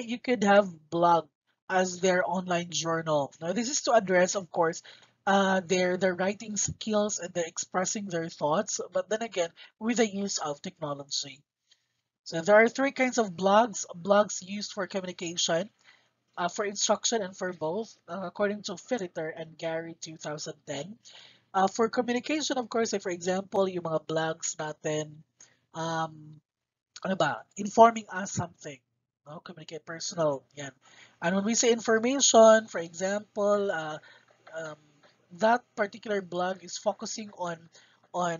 Speaker 1: you could have blog as their online journal. Now, this is to address, of course, their writing skills and their expressing their thoughts, but then again, with the use of technology. So there are three kinds of blogs. Blogs used for communication, for instruction, and for both, according to Fitter and Gary 2010. For communication, of course, like for example, yung mga blogs natin, um, ano ba, informing us something. No? Communicate personal. Yan. And when we say information, for example, um, that particular blog is focusing on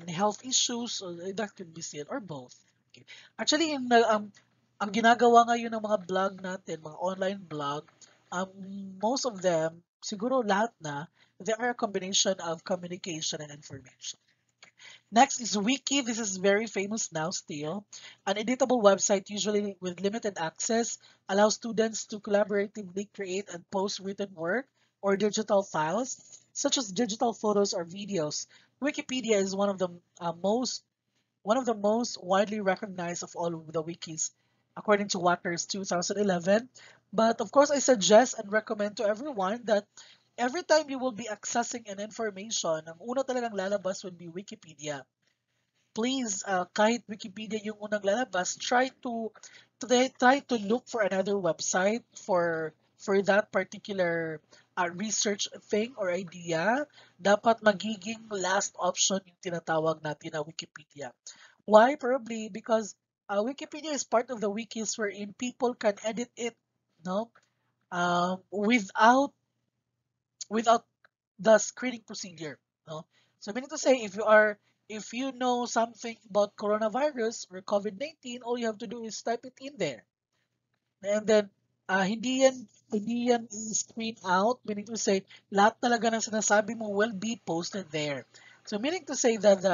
Speaker 1: health issues, or that could be said, or both. Okay. Actually, ang ginagawa ngayon ng mga blog natin, mga online blog, um, most of them, siguro lahat na, they are a combination of communication and information. Next is Wiki. This is very famous now still. An editable website, usually with limited access, allows students to collaboratively create and post written work or digital files, such as digital photos or videos. Wikipedia is one of the most widely recognized of all of the wikis, according to Waters 2011. But of course, I suggest and recommend to everyone that every time you will be accessing an information, ang una talagang lalabas would be Wikipedia. Please, kahit Wikipedia yung unang lalabas, try to look for another website for that particular research thing or idea. Dapat magiging last option yung tinatawag natin na Wikipedia. Why? Probably because Wikipedia is part of the wikis wherein people can edit it, no, without the screening procedure. No? So meaning to say, if you know something about coronavirus or COVID-19, all you have to do is type it in there. And then, hindi yan screen out, meaning to say, lahat talaga ng sinasabi mo will be posted there. So meaning to say that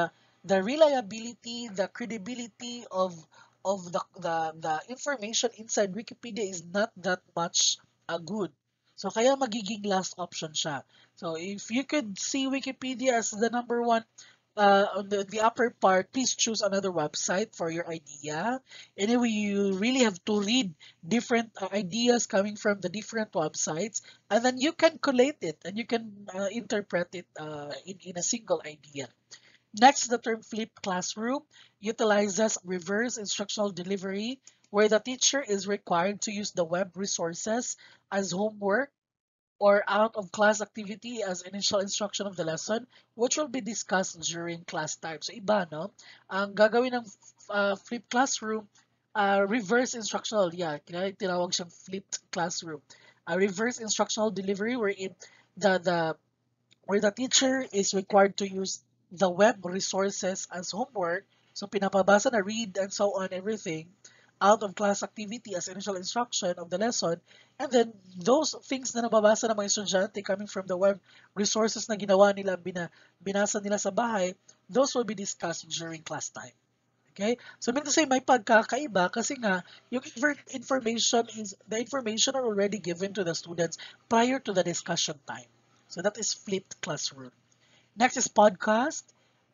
Speaker 1: the reliability, the credibility of the information inside Wikipedia is not that much good. So kaya magiging last option siya. So if you could see Wikipedia as the number one on the upper part, please choose another website for your idea. Anyway, you really have to read different ideas coming from the different websites, and then you can collate it and you can interpret it in a single idea. Next, the term flipped classroom utilizes reverse instructional delivery, where the teacher is required to use the web resources as homework or out of class activity as initial instruction of the lesson, which will be discussed during class time. So iba, no? Ang gagawin ng flipped classroom, reverse instructional, yeah, kaya tinawag siyang flipped classroom. Reverse instructional delivery the where the teacher is required to use the web resources as homework. So pinapabasa na read and so on everything out of class activity as initial instruction of the lesson. And then those things na nababasa ng mga estudyante coming from the web resources na ginawa nila, binasa nila sa bahay, those will be discussed during class time. Okay? So mean to say may pagkakaiba kasi nga yung information is the information are already given to the students prior to the discussion time. So that is flipped classroom. Next is podcast.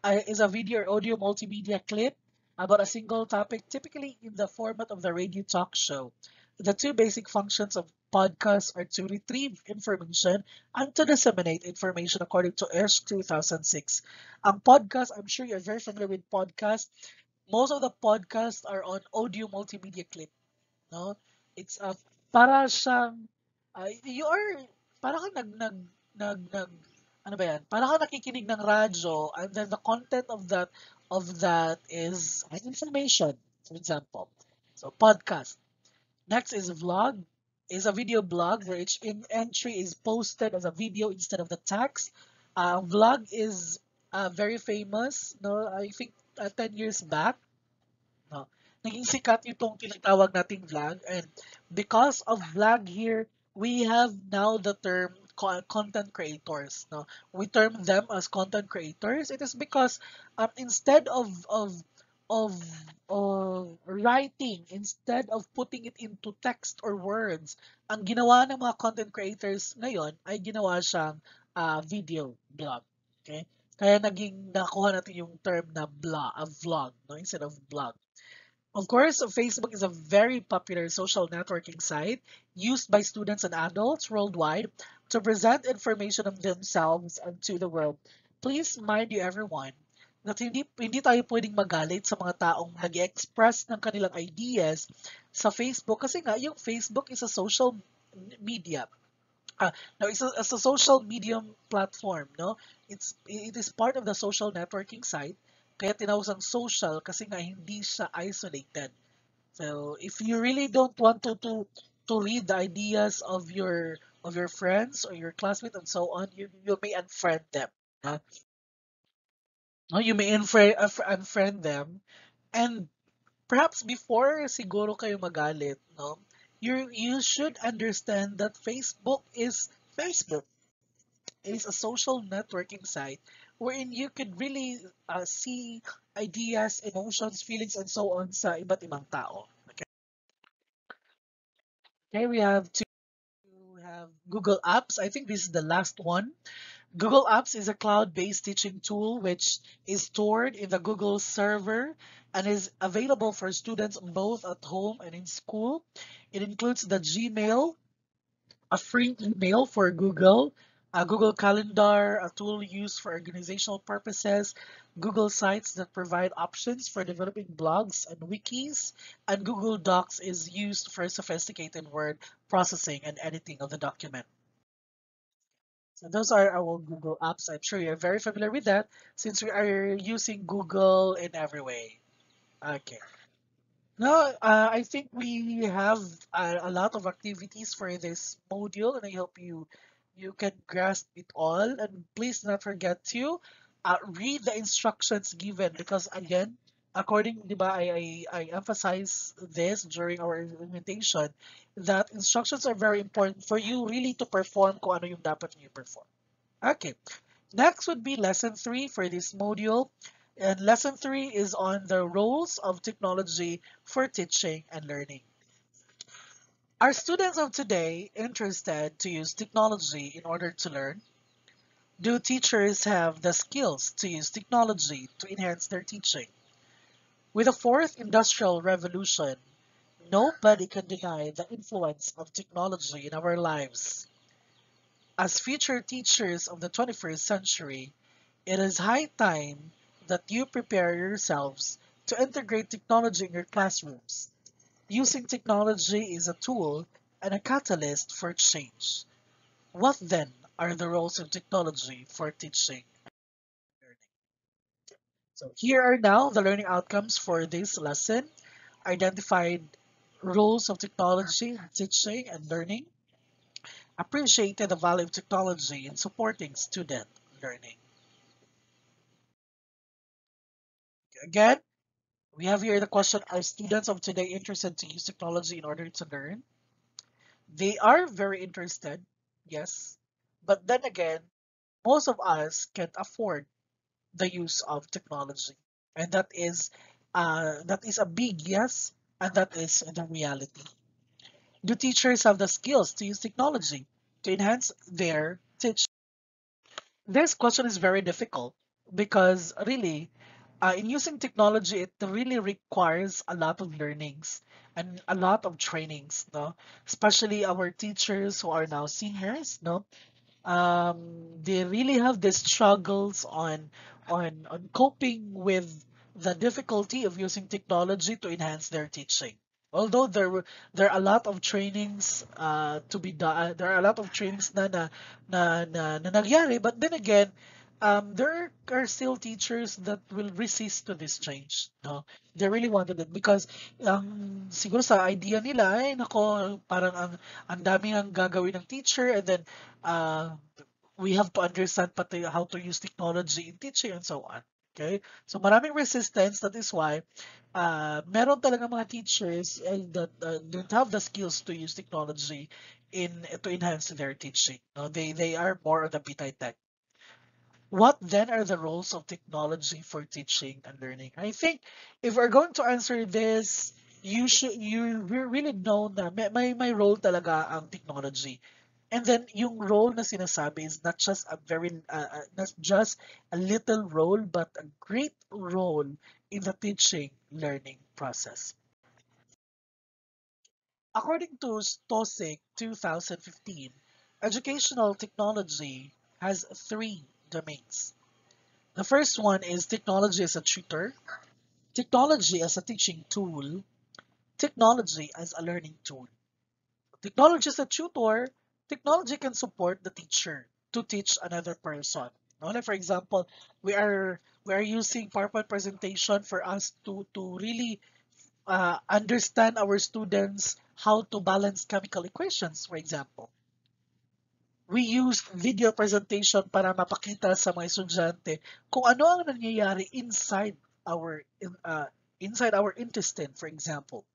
Speaker 1: Is a video or audio multimedia clip about a single topic, typically in the format of the radio talk show. The two basic functions of podcasts are to retrieve information and to disseminate information according to ERS 2006. Ang podcast, I'm sure you're very familiar with podcast. Most of the podcasts are on audio multimedia clip. No? It's para siyang you are para kang nag ano ba yan? Para kang nakikinig ng radyo, and then the content of that is information, for example. So podcast. Next is vlog. Is a video blog where each entry is posted as a video instead of the text. Vlog is very famous. No, I think 10 years back. No. naging sikat itong tinatawag nating vlog. And because of vlog here, we have now the term content creators. No, we term them as content creators. It is because instead of writing, instead of putting it into text or words, ang ginawa ng mga content creators ngayon ay ginawa siyang video blog. Okay? Kaya naging nakuha natin yung term na vlog, no, instead of blog. Of course, Facebook is a very popular social networking site used by students and adults worldwide to present information of themselves and to the world. Please mind you everyone that hindi tayo pwedeng magalit sa mga taong nag-express ng kanilang ideas sa Facebook kasi nga yung Facebook is a social media. No, it's a social medium platform, no? It is part of the social networking site. Kaya tinawag siyang social kasi nga hindi siya isolated. So if you really don't want to read the ideas of your friends or your classmates and so on, you may unfriend them. Huh? No, you may unfriend them, and perhaps before siguro kayo magalit, no? You should understand that Facebook is Facebook. It is a social networking site wherein you could really see ideas, emotions, feelings, and so on sa iba't ibang tao. Okay, okay, we have Google Apps. I think this is the last one. Google Apps is a cloud-based teaching tool which is stored in the Google server and is available for students both at home and in school. It includes the Gmail, a free email for Google, a Google Calendar, a tool used for organizational purposes, Google Sites that provide options for developing blogs and wikis, and Google Docs is used for sophisticated word processing and editing of the document. So those are our Google apps. I'm sure you're very familiar with that since we are using Google in every way. Okay. No, I think we have a lot of activities for this module, and I hope you can grasp it all. And please do not forget to read the instructions given because again, according, di ba, I emphasize this during our implementation that instructions are very important for you really to perform kung ano yung dapat niyo perform. Okay. Next would be lesson 3 for this module. And lesson 3 is on the roles of technology for teaching and learning. Are students of today interested to use technology in order to learn? Do teachers have the skills to use technology to enhance their teaching? With the fourth industrial revolution, nobody can deny the influence of technology in our lives. As future teachers of the 21st century, it is high time that you prepare yourselves to integrate technology in your classrooms. Using technology is a tool and a catalyst for change. What then are the roles of technology for teaching and learning? So here are now the learning outcomes for this lesson. Identified roles of technology in teaching and learning. Appreciated the value of technology in supporting student learning. Again, we have here the question, are students of today interested to use technology in order to learn? They are very interested, yes. But then again, most of us can't afford the use of technology. And that is a big yes, and that is the reality. Do teachers have the skills to use technology to enhance their teaching? This question is very difficult because really, in using technology, it really requires a lot of learnings and a lot of trainings, no? Especially our teachers who are now seniors, no? They really have these struggles on coping with the difficulty of using technology to enhance their teaching. Although there are a lot of trainings to be done, there are a lot of trainings na nangyari, but then again, there are still teachers that will resist to this change. No, they really wanted it because siguro sa idea nila ay nako parang ang dami ang gagawin ng teacher and then uh, we have to understand pati how to use technology in teaching and so on. Okay? So maraming resistance. That is why meron talaga mga teachers that don't have the skills to use technology to enhance their teaching. No, they are more on the tech. What then are the roles of technology for teaching and learning? I think if we're going to answer this, you really know na may role talaga ang technology. And then yung role na sinasabi is not just not just a little role but a great role in the teaching learning process. According to Stosic 2015, educational technology has three domains. The first one is technology as a tutor, technology as a teaching tool, technology as a learning tool. Technology as a tutor, technology can support the teacher to teach another person. No? Like for example, we are using PowerPoint presentation for us to really understand our students how to balance chemical equations, for example. We use video presentation para mapakita sa mga estudyante kung ano ang nangyayari inside our intestine, for example.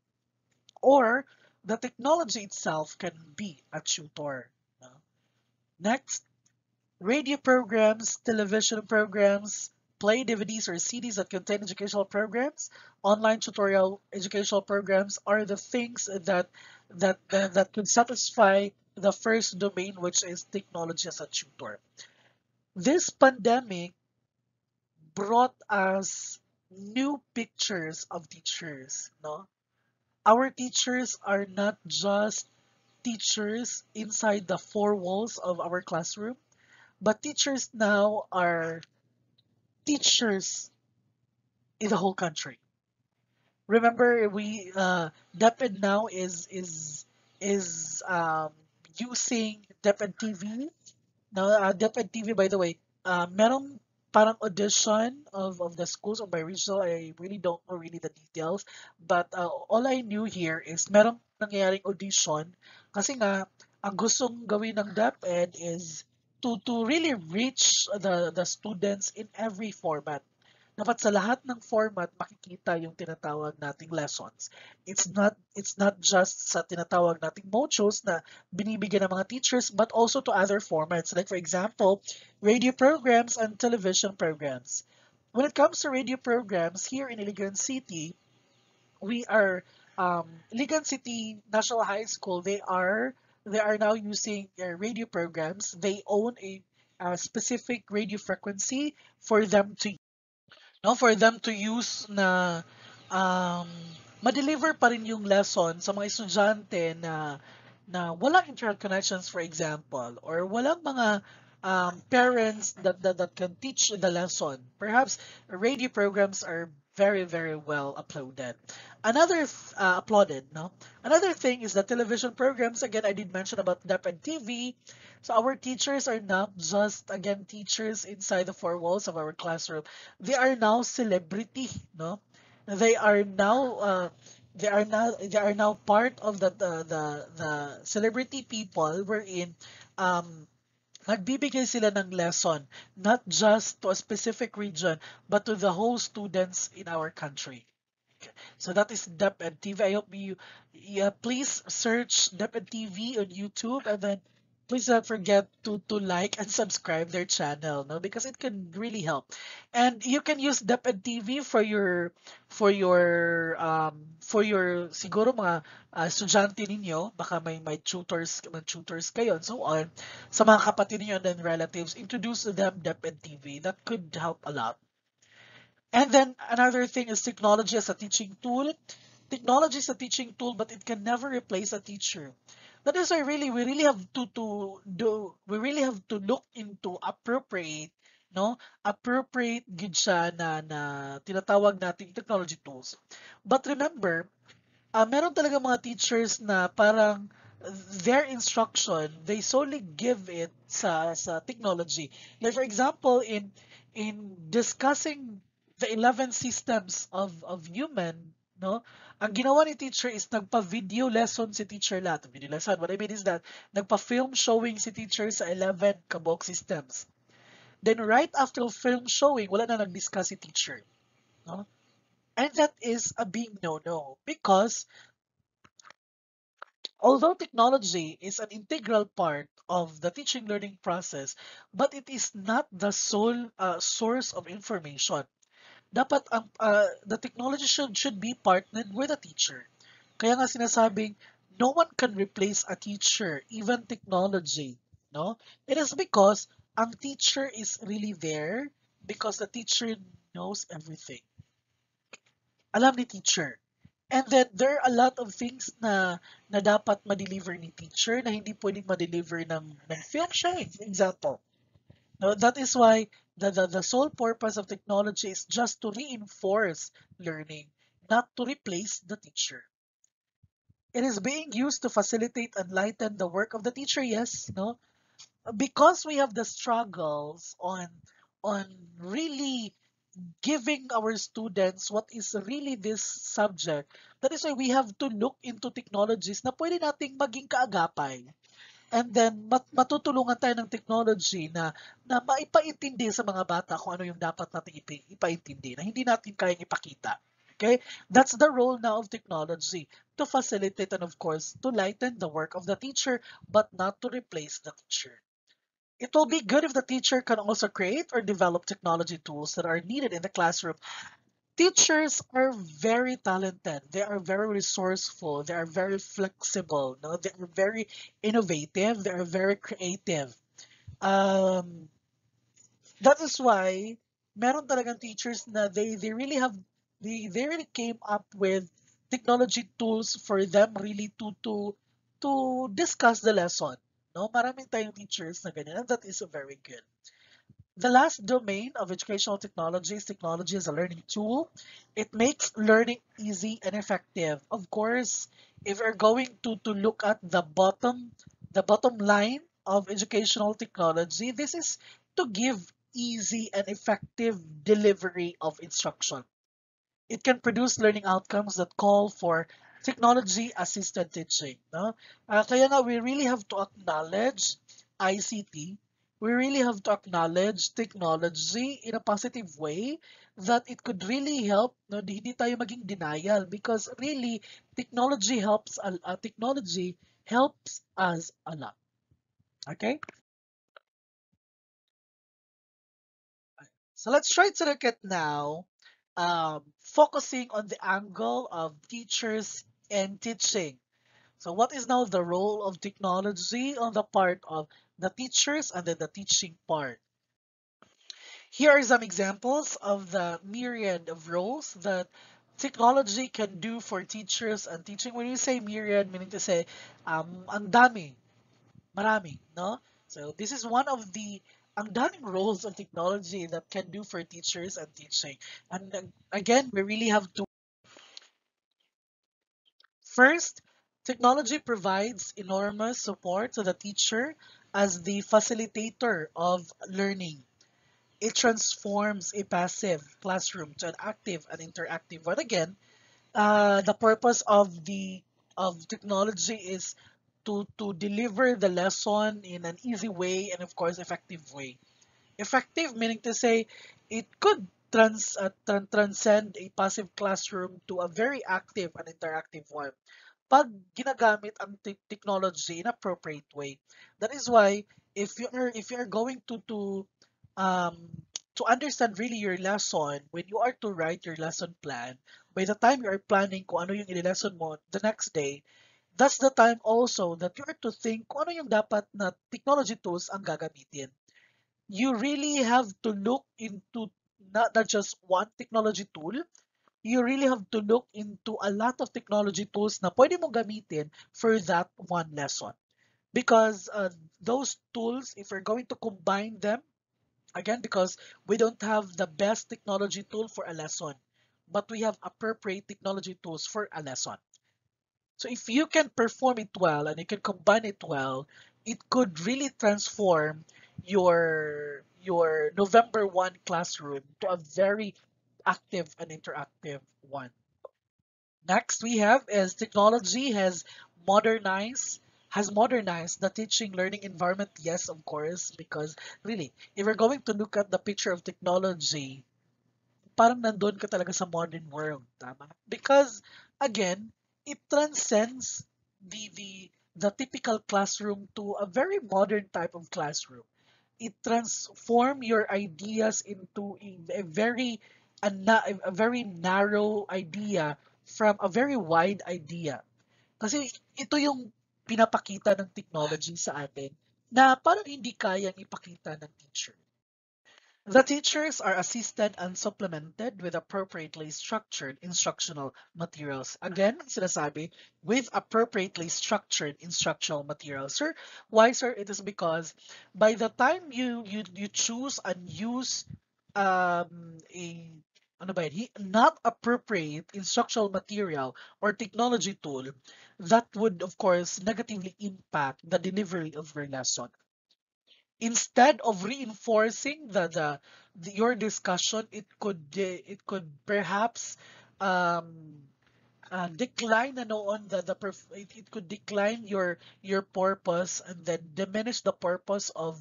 Speaker 1: Or the technology itself can be a tutor. No? Next, radio programs, television programs, play DVDs or CDs that contain educational programs, online tutorial educational programs are the things that can satisfy the first domain, which is technology as a tutor. This pandemic brought us new pictures of teachers. No, our teachers are not just teachers inside the four walls of our classroom, but teachers now are teachers in the whole country. Remember, we DepEd now is using DepEd TV. Now, DepEd TV, by the way, merong parang audition of the schools of my regional. I really don't know really the details, but all I knew here is merong nangyayaring audition kasi nga ang gustong gawin ng DepEd is to really reach the students in every format. Dapat sa lahat ng format makikita yung tinatawag nating lessons. It's not just sa tinatawag nating modules na binibigyan ng mga teachers but also to other formats. Like for example, radio programs and television programs. When it comes to radio programs here in Iligan City, we are Iligan City National High School. They are now using radio programs. They own a specific radio frequency for them to no, for them to use na um, ma-deliver pa rin yung lesson sa mga estudyante na walang internet connections, for example, or walang mga parents that can teach the lesson. Perhaps radio programs are very, very well uploaded. Uploaded, no? Another thing is the television programs. Again, I did mention about DEP and TV. So our teachers are not just again teachers inside the four walls of our classroom. They are now celebrity, no? They are now they are now part of the celebrity people wherein nagbibigay sila ng lesson not just to a specific region but to the whole students in our country. So that is DepEd TV. I hope you, yeah, please search DepEd TV on YouTube and then please don't forget to like and subscribe their channel, no, because it can really help. And you can use DepEd TV for your siguro mga estudyante ninyo, baka may tutors kayo and so on. Sa mga kapatid niyo and then relatives, introduce to them DepEd TV. That could help a lot. And then another thing is technology as a teaching tool. Technology is a teaching tool, but it can never replace a teacher. That is why really we really have to do we really have to look into appropriate, no, appropriate gid siya na tinatawag nating technology tools. But remember, meron talaga mga teachers na parang their instruction, they solely give it sa technology. Like for example, in discussing the 11 systems of human, no? Ang ginawa ni teacher is nagpa-video lesson si teacher lahat. Video lesson, what I mean is that nagpa-film showing si teacher sa 11 kabok systems. Then right after film showing, wala na nag-discuss si teacher. No? And that is a big no-no because although technology is an integral part of the teaching learning process, but it is not the sole source of information. Dapat ang the technology should be partnered with a teacher. Kaya nga sinasabing no one can replace a teacher, even technology, no? It is because ang teacher is really there because the teacher knows everything. Alam ni teacher. And then there are a lot of things na dapat ma-deliver ni teacher na hindi pwedeng ma-deliver ng film showing, for example. No, that is why the sole purpose of technology is just to reinforce learning, not to replace the teacher. It is being used to facilitate and lighten the work of the teacher, yes, no? Because we have the struggles on really giving our students what is really this subject. That is why we have to look into technologies na pwede nating maging kaagapay. And then matutulungan tayo ng technology na maipaintindi sa mga bata kung ano yung dapat nating ipaintindi na hindi natin kayang ipakita. Okay? That's the role now of technology to facilitate and of course to lighten the work of the teacher but not to replace the teacher. It will be good if the teacher can also create or develop technology tools that are needed in the classroom. Teachers are very talented. They are very resourceful. They are very flexible. No? They are very innovative. They are very creative. Um, that is why meron talagang teachers na they really have they really came up with technology tools for them really to discuss the lesson. No, maraming tayong teachers na ganyan, and that is very good. The last domain of educational technology is technology as a learning tool. It makes learning easy and effective. Of course, if we're going to look at the bottom line of educational technology, this is to give easy and effective delivery of instruction. It can produce learning outcomes that call for technology-assisted teaching. No? Kaya nga, we really have to acknowledge ICT. We really have to acknowledge technology in a positive way that it could really help. No? Hindi tayo maging denial because really, technology helps us a lot. Okay? So let's try to look at now focusing on the angle of teachers and teaching. So what is now the role of technology on the part of the teachers and then the teaching part? Here are some examples of the myriad of roles that technology can do for teachers and teaching. When you say myriad, meaning to say, ang dami, marami, no? So this is one of the ang daming roles of technology that can do for teachers and teaching. And again, we really have to first, technology provides enormous support to the teacher as the facilitator of learning. It transforms a passive classroom to an active and interactive one. Again, the purpose of the of technology is to deliver the lesson in an easy way and of course effective way. Effective meaning to say it could transcend a passive classroom to a very active and interactive one pag ginagamit ang technology in appropriate way. That is why if you're going um to understand really your lesson, when you are to write your lesson plan, by the time you are planning kung ano yung i-lesson mo the next day, that's the time also that you are to think kung ano yung dapat na technology tools ang gagamitin. You really have to look into not just one technology tool. You really have to look into a lot of technology tools na pwede mo gamitin for that one lesson. Because those tools, if we're going to combine them, again, because we don't have the best technology tool for a lesson, but we have appropriate technology tools for a lesson. So if you can perform it well and you can combine it well, it could really transform your November 1 classroom to a very active and interactive one. Next we have is technology has modernized has modernized the teaching learning environment? Yes, of course, because really, if we're going to look at the picture of technology, parang nandun ka talaga sa modern world, tama? Because again, it transcends the typical classroom to a very modern type of classroom. It transform your ideas into a very narrow idea from a very wide idea. Kasi ito yung pinapakita ng technology sa atin na parang hindi kayang ipakita ng teacher. The teachers are assisted and supplemented with appropriately structured instructional materials. Again, sinasabi, with appropriately structured instructional materials. Sir, why, sir? It is because by the time you choose and use a ano ba yun, not appropriate instructional material or technology tool, that would, of course, negatively impact the delivery of your lesson. Instead of reinforcing your discussion, it could perhaps um, decline it could decline your purpose and then diminish the purpose of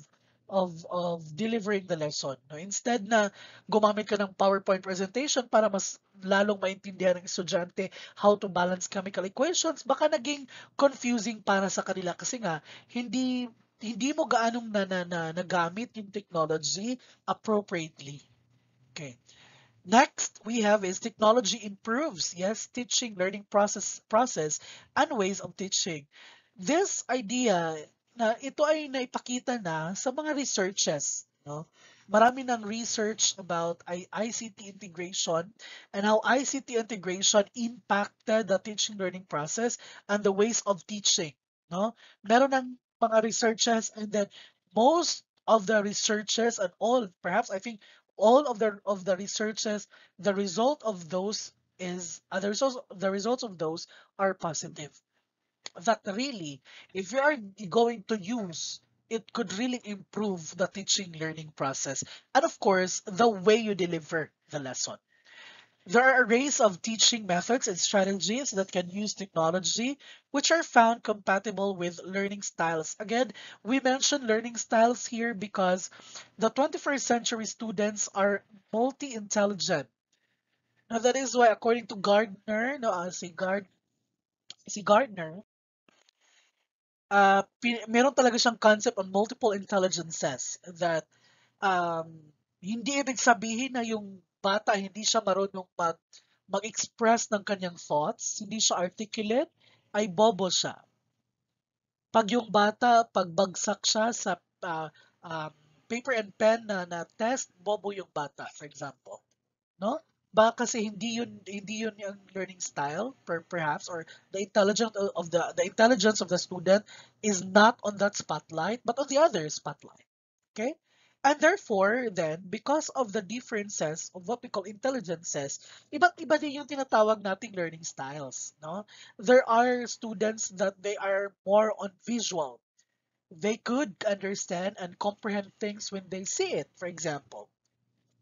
Speaker 1: delivering the lesson. No? Instead na gumamit ka ng PowerPoint presentation para mas lalong maintindihan ng estudyante how to balance chemical equations, baka naging confusing para sa kanila kasi nga hindi hindi mo gaanong nagamit yung technology appropriately. Okay. Next we have is technology improves, yes, teaching, learning process and ways of teaching. This idea na ito ay naipakita na sa mga researches, no? Marami ng research about ICT integration and how ICT integration impacted the teaching learning process and the ways of teaching, no? Meron ng mga researches and then most of the researches and all, perhaps I think all of the researches, the result of those is the results of those are positive. That really, if you are going to use, it could really improve the teaching learning process and of course the way you deliver the lesson. There are arrays of teaching methods and strategies that can use technology, which are found compatible with learning styles. Again, we mentioned learning styles here because the 21st century students are multi-intelligent. Now, that is why, according to Gardner, no, si Gardner, meron talaga siyang concept on multiple intelligences that um, hindi ibig sabihin na yung bata hindi siya marunong mag-express ng kanyang thoughts, hindi siya articulate, ay bobo siya. Pag yung bata, pagbagsak siya sa ah, um, paper and pen na test, bobo yung bata, for example. No? Baka kasi hindi yun yung learning style perhaps, or the intelligence of the student is not on that spotlight but on the other spotlight. Okay? And therefore, then, because of the differences of what we call intelligences, iba't iba din yung tinatawag nating learning styles. No? There are students that they are more on visual. They could understand and comprehend things when they see it, for example.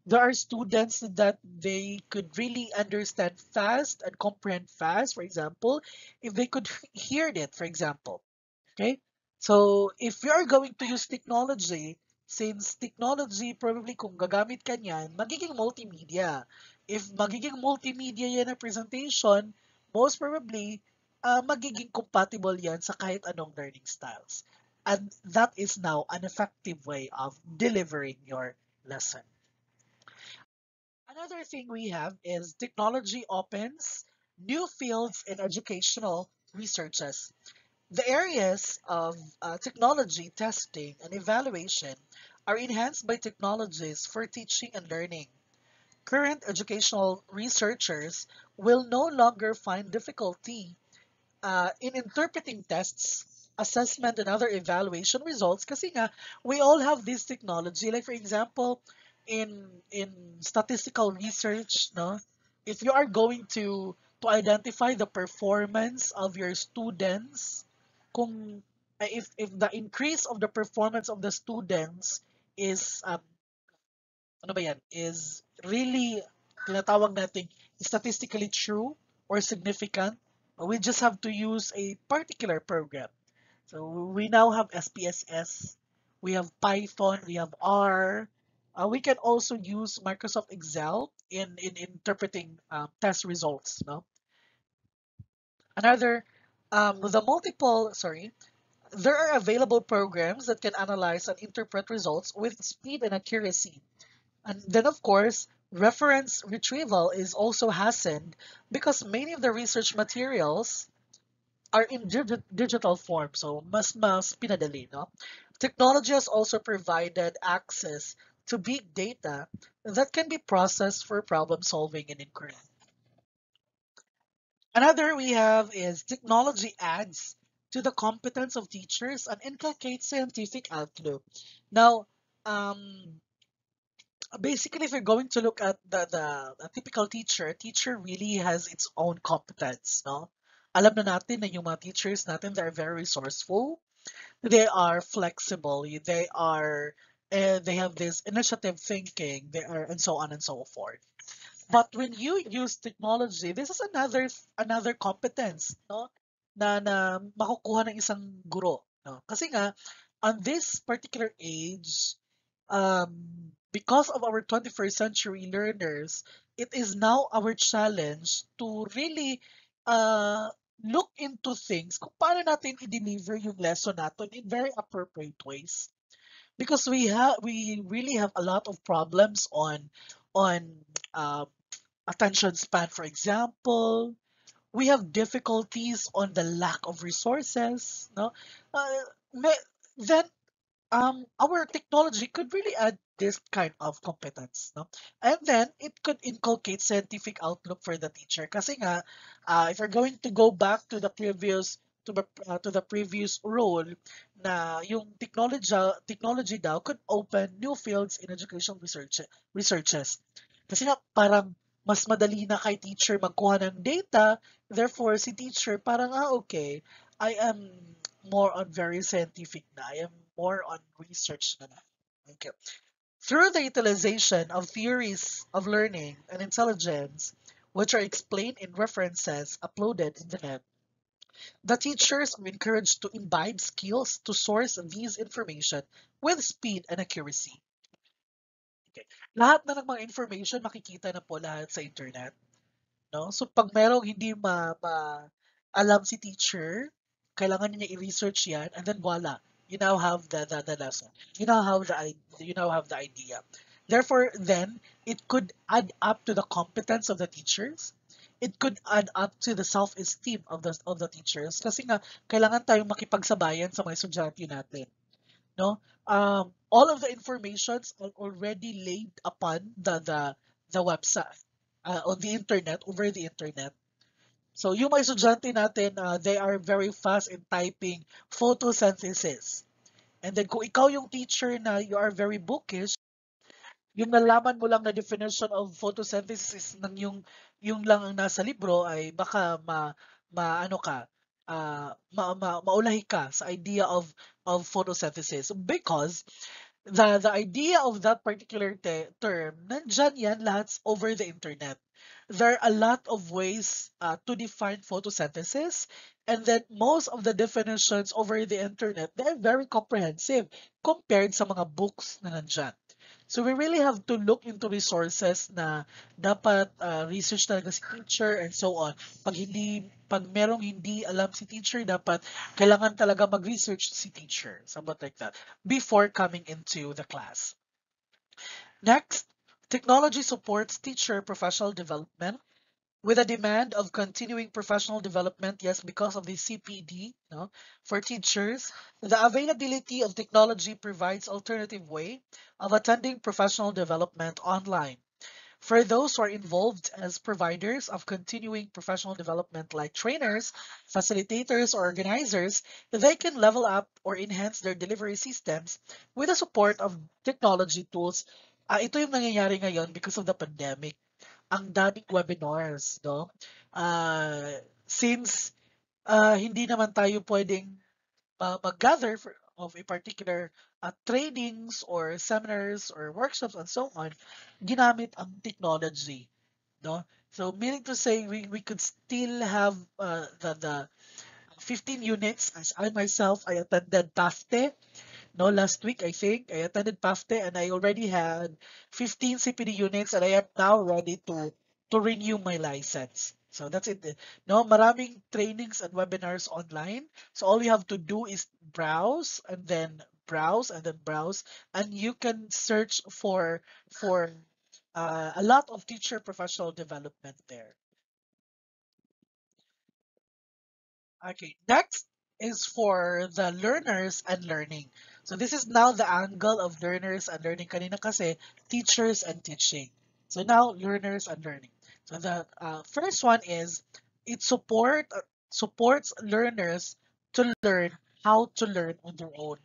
Speaker 1: There are students that they could really understand fast and comprehend fast, for example, if they could hear it, for example. Okay? So, if you are going to use technology, since technology, probably kung gagamit ka niyan, magiging multimedia. If magiging multimedia yan na presentation, most probably, magiging compatible yan sa kahit anong learning styles. And that is now an effective way of delivering your lesson. Another thing we have is technology opens new fields in educational researches. The areas of technology testing and evaluation are enhanced by technologies for teaching and learning. Current educational researchers will no longer find difficulty in interpreting tests, assessment, and other evaluation results kasi nga, we all have this technology. Like for example, in statistical research, no, if you are going to identify the performance of your students, kung if the increase of the performance of the students is ano ba yan, is really tinatawag natin statistically true or significant, we just have to use a particular program. So we now have SPSS, we have Python, we have R. We can also use Microsoft Excel in interpreting test results. No, another the multiple sorry there are available programs that can analyze and interpret results with speed and accuracy. And then, of course, reference retrieval is also hastened because many of the research materials are in digital form. So, mas pinadali, no? Technology has also provided access to big data that can be processed for problem solving and inquiry. Another we have is technology adds to the competence of teachers and inculcates scientific outlook. Now, um, basically, if you're going to look at the a typical teacher, teacher really has its own competence, no? Alam na natin na yung mga teachers natin, they're very resourceful, they are flexible, they have this initiative thinking, they are, and so on and so forth. But when you use technology, this is another competence, no? Na makukuha ng isang guro, no? Kasi nga on this particular age, because of our 21st century learners, it is now our challenge to really uh, look into things kung paano natin i-deliver yung lesson natin in very appropriate ways. Because we really have a lot of problems on uh, attention span, for example. We have difficulties on the lack of resources. No, uh, then our technology could really add this kind of competence, no? And then it could inculcate scientific outlook for the teacher. Kasi nga, if you're going to go back to the previous role, na yung technology daw could open new fields in educational researches. Kasi nga parang mas madali na kay teacher magkuha ng data, therefore si teacher parang okay, I am more on very scientific na. I am more on research na. Okay. Through the utilization of theories of learning and intelligence, which are explained in references uploaded in the net, the teachers are encouraged to imbibe skills to source these information with speed and accuracy. Okay. Lahat na ng mga information makikita na po lahat sa internet. No? So pag merong hindi alam si teacher, kailangan niya i-research yan and then voila, you now have the lesson. You now have the idea. Therefore, then it could add up to the competence of the teachers. It could add up to the self-esteem of the teachers kasi nga kailangan tayong makipagsabayan sa mga estudyante natin, no? All of the informations are already laid upon the website, on the internet, over the internet. So yung mga estudyante natin, they are very fast in typing photosynthesis. And then kung ikaw yung teacher na you are very bookish, yung nalaman mo lang na definition of photosynthesis ng yung lang ang nasa libro ay baka ano ka, maulahi ka sa idea of photosynthesis because the idea of that particular term, nandyan yan lahat over the internet. There are a lot of ways to define photosynthesis, and then most of the definitions over the internet, they're very comprehensive compared sa mga books na nandyan. So we really have to look into resources na dapat research talaga si teacher and so on. Pag merong hindi alam si teacher, dapat kailangan talaga mag-research si teacher, something like that, before coming into the class. Next, technology supports teacher professional development with a demand of continuing professional development, yes, because of the CPD, no, for teachers, the availability of technology provides alternative way of attending professional development online. For those who are involved as providers of continuing professional development like trainers, facilitators, or organizers, they can level up or enhance their delivery systems with the support of technology tools. Ito yung nangyayari ngayon because of the pandemic, ang daming webinars, no? Since hindi naman tayo pwedeng mag-gather of a particular trainings or seminars or workshops and so on, ginamit ang technology, no? So meaning to say we could still have the 15 units as I myself, I attended PAFTE. No, last week I think I attended PAFTE and I already had 15 CPD units and I am now ready to renew my license. So that's it. No, maraming trainings and webinars online. So all you have to do is browse and then browse and then browse, and you can search for a lot of teacher professional development there. Okay, next is for the learners and learning. So this is now the angle of learners and learning. Kanina kasi teachers and teaching. So now learners and learning. So the first one is it supports learners to learn how to learn on their own.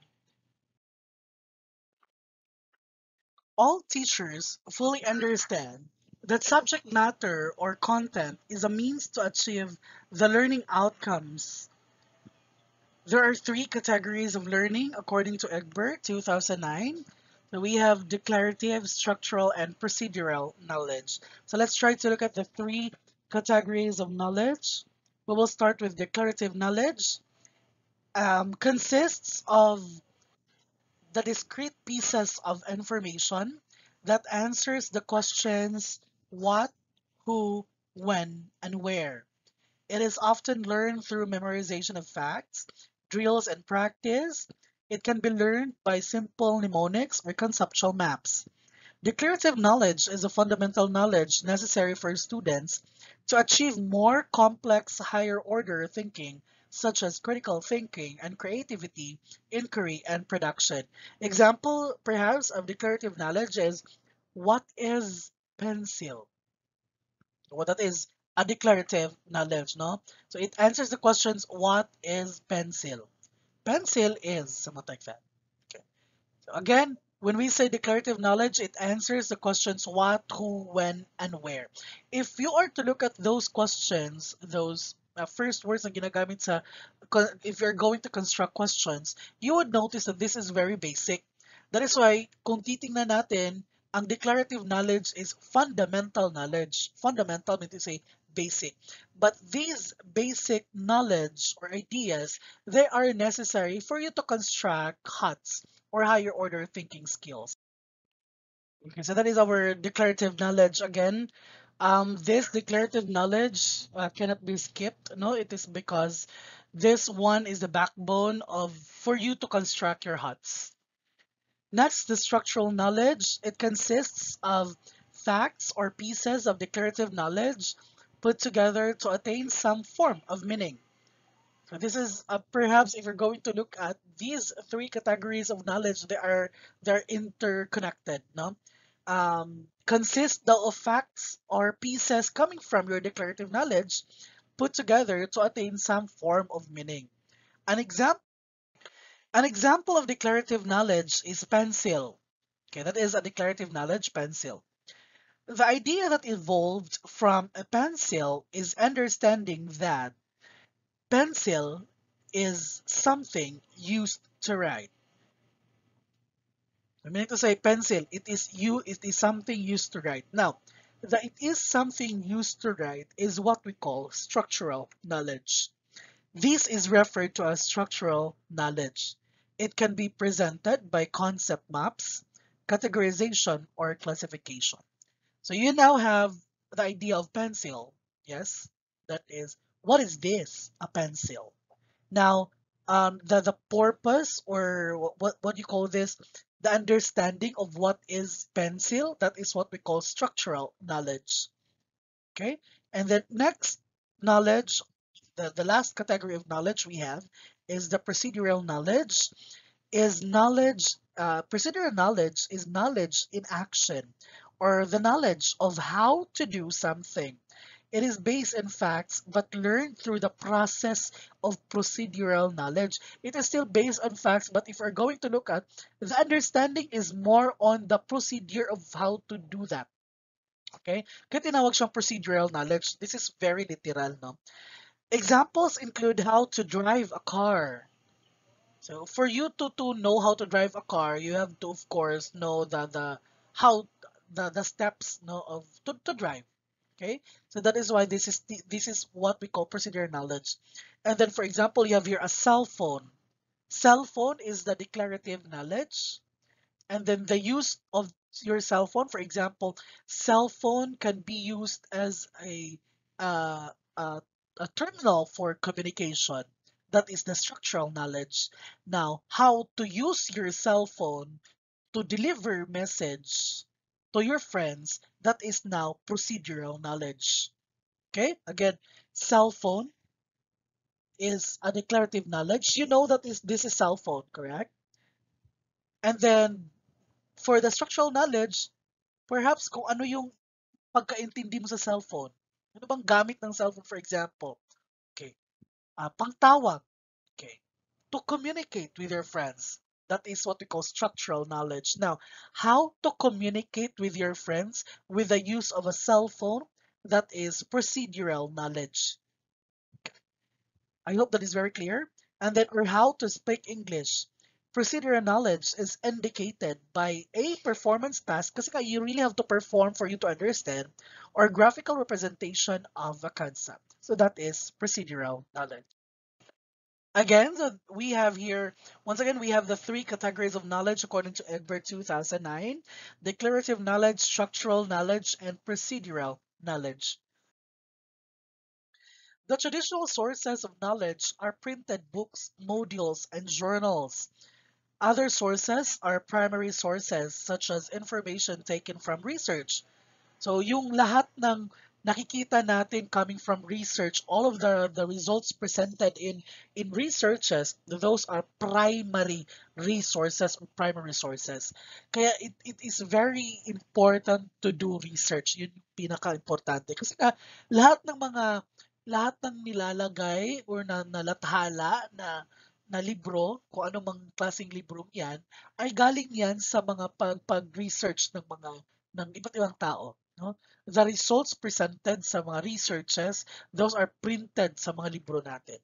Speaker 1: All teachers fully understand that subject matter or content is a means to achieve the learning outcomes. There are three categories of learning according to Egbert 2009. So we have declarative, structural, and procedural knowledge. So let's try to look at the three categories of knowledge. We will start with declarative knowledge. Consists of the discrete pieces of information that answers the questions what, who, when, and where. It is often learned through memorization of facts, drills, and practice. It can be learned by simple mnemonics or conceptual maps. Declarative knowledge is a fundamental knowledge necessary for students to achieve more complex higher order thinking, such as critical thinking and creativity, inquiry, and production. Example, perhaps, of declarative knowledge is what is pencil? What that is a declarative knowledge, no? So it answers the questions, what is pencil? Pencil is something like that. Okay. So again, when we say declarative knowledge, it answers the questions what, who, when, and where. If you are to look at those questions, those first words na ginagamit sa, if you're going to construct questions, you would notice that this is very basic. That is why, kung titingnan natin, ang declarative knowledge is fundamental knowledge. Fundamental means to say basic. But these basic knowledge or ideas, they are necessary for you to construct HOTS or higher order thinking skills. Okay, so that is our declarative knowledge again. This declarative knowledge cannot be skipped. No, it is because this one is the backbone of for you to construct your HOTS. Next, the structural knowledge. It consists of facts or pieces of declarative knowledge put together to attain some form of meaning. So this is perhaps if you're going to look at these three categories of knowledge, they're interconnected. No, consist though of facts or pieces coming from your declarative knowledge put together to attain some form of meaning. An example. An example of declarative knowledge is pencil. Okay, that is a declarative knowledge, pencil. The idea that evolved from a pencil is understanding that pencil is something used to write. I mean to say pencil, it is something used to write. Now, the it is something used to write is what we call structural knowledge. This is referred to as structural knowledge. It can be presented by concept maps, categorization, or classification. So you now have the idea of pencil. Yes, that is, what is this? A pencil. Now, the purpose or what you call this, the understanding of what is pencil, that is what we call structural knowledge. Okay, and then next knowledge, the last category of knowledge we have is the procedural knowledge. Procedural knowledge is knowledge in action or the knowledge of how to do something. It is based in facts but learned through the process of procedural knowledge. It is still based on facts, but if we're going to look at the understanding is more on the procedure of how to do that. Okay? Kaya tinawag siyang procedural knowledge. This is very literal, no? Examples include how to drive a car. So for you to know how to drive a car, you have to of course know the how the steps no of to drive. Okay, so that is why this is what we call procedural knowledge. And then, for example, you have here a cell phone. Cell phone is the declarative knowledge, and then the use of your cell phone. For example, cell phone can be used as uh, a, a terminal for communication. That is the structural knowledge. Now, how to use your cell phone to deliver message to your friends, that is now procedural knowledge. Okay, again, cell phone is a declarative knowledge. You know that this is cell phone, correct? And then for the structural knowledge, perhaps kung ano yung pagkaintindi mo sa cellphone. Ano bang gamit ng cellphone, for example? Okay. Pangtawag. Okay. To communicate with your friends. That is what we call structural knowledge. Now, how to communicate with your friends with the use of a cell phone? That is procedural knowledge. I hope that is very clear. And then, or how to speak English. Procedural knowledge is indicated by a performance task kasi you really have to perform for you to understand, or graphical representation of a concept. So that is procedural knowledge. Again, so we have here, once again, we have the three categories of knowledge according to Egbert 2009: declarative knowledge, structural knowledge, and procedural knowledge. The traditional sources of knowledge are printed books, modules, and journals. Other sources are primary sources such as information taken from research. So yung lahat ng nakikita natin coming from research, all of the results presented in researches, those are primary resources or primary sources. Kaya it is very important to do research. Yun yung pinaka-importante. Kasi lahat ng nilalagay or na nalathala na libro, kung ano mang klaseng libro yan, ay galing yan sa mga pag-research ng iba't ibang tao. No? The results presented sa mga researches, those are printed sa mga libro natin.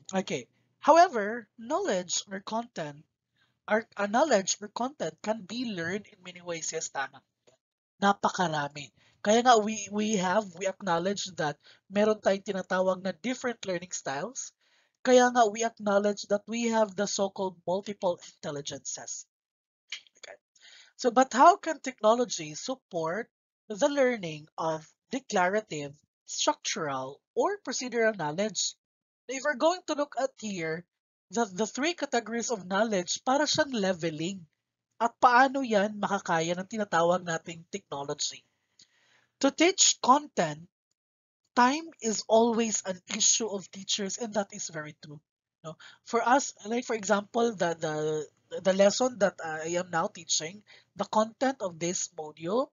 Speaker 1: Okay. However, knowledge or content can be learned in many ways. Yes, tama. Napakarami. Kaya nga we acknowledge that meron tayong tinatawag na different learning styles. Kaya nga we acknowledge that we have the so-called multiple intelligences. Okay. So, but how can technology support the learning of declarative, structural, or procedural knowledge? If we're going to look at here, the three categories of knowledge, para siyang leveling. At paano yan makakaya ng tinatawag nating technology? To teach content, time is always an issue of teachers, and that is very true. No? For us, like for example, the lesson that I am now teaching, the content of this module,